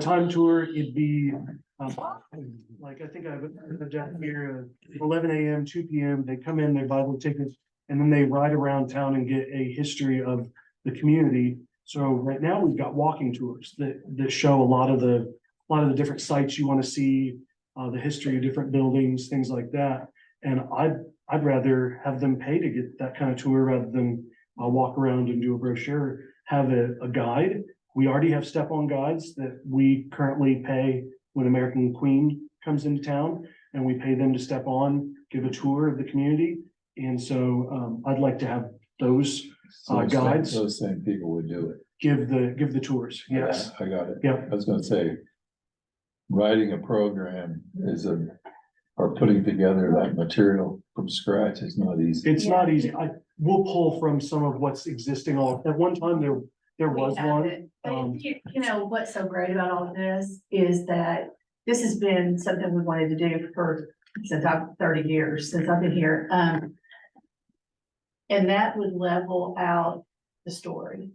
Time tour, it'd be, like, I think I've down here, 11 a.m., 2 p.m., they come in, they buy the tickets, and then they ride around town and get a history of the community. So right now, we've got walking tours that show a lot of the different sites you want to see, the history of different buildings, things like that. And I'd rather have them pay to get that kind of tour rather than walk around and do a brochure, have a guide. We already have step-on guides that we currently pay when American Queen comes into town, and we pay them to step on, give a tour of the community. And so I'd like to have those guides Those same people would do it. give the tours. Yes. I got it. Yeah. I was gonna say, writing a program or putting together that material from scratch is not easy. It's not easy. We'll pull from some of what's existing. At one time, there was one. You know, what's so great about all of this is that this has been something we wanted to do since I've 30 years, since I've been here. And that would level out the story.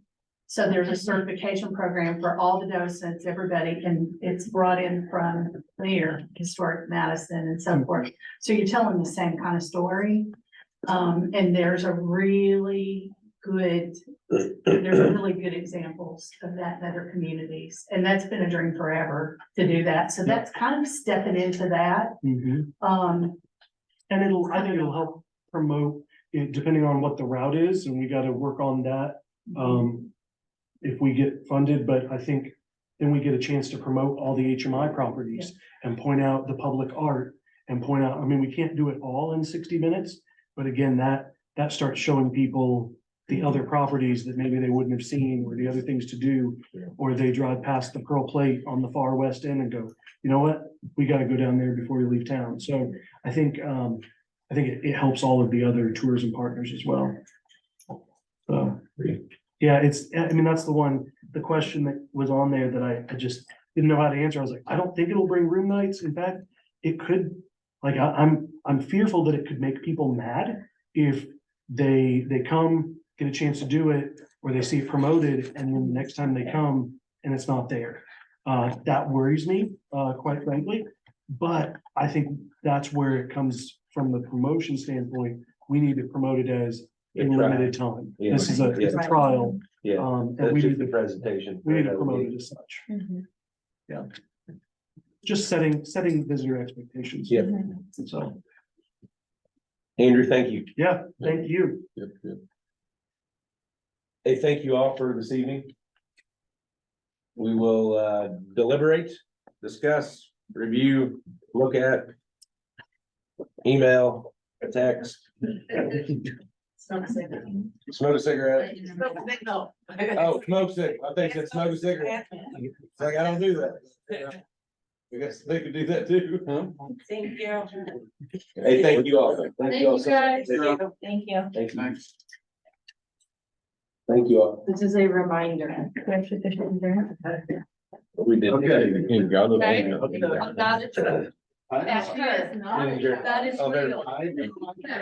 So there's a certification program for all the docents, everybody, and it's brought in from there, historic Madison and so forth. So you're telling the same kind of story. And there's really good examples of that in other communities. And that's been a dream forever to do that. So that's kind of stepping into that. And I think it'll help promote it, depending on what the route is, and we got to work on that. If we get funded, but I think then we get a chance to promote all the HMI properties and point out the public art and point out, I mean, we can't do it all in 60 minutes, but again, that starts showing people the other properties that maybe they wouldn't have seen, or the other things to do, or they drive past the Pearl Plate on the far west end and go, you know what, we got to go down there before we leave town. So I think it helps all of the other tourism partners as well. So, yeah, that's the question that was on there that I just didn't know how to answer. I was like, I don't think it'll bring room nights. In fact, it could, like, I'm fearful that it could make people mad if they come, get a chance to do it, or they see it promoted, and then the next time they come and it's not there. That worries me, quite frankly, but I think that's where it comes from the promotion standpoint. We need to promote it as in limited time. Yeah. This is a trial. Yeah, And that's we just need the to, presentation. we need to promote it as such. Yeah. Just setting visitor expectations. Yep. So, Andrew, thank you. yeah, thank you. Yep. Hey, thank you all for this evening. We will deliberate, discuss, review, look at, email, text, smoke a cigarette. Oh, smoke cigarette. I think it's smoke a cigarette. It's like, I don't do that. I guess they could do that too. Thank you. Hey, thank you all. Thank you, guys. Thank you. Thank you. Thank you all. This is a reminder. We did. Okay. You got it. Okay. That is true. That is Oh, there- real.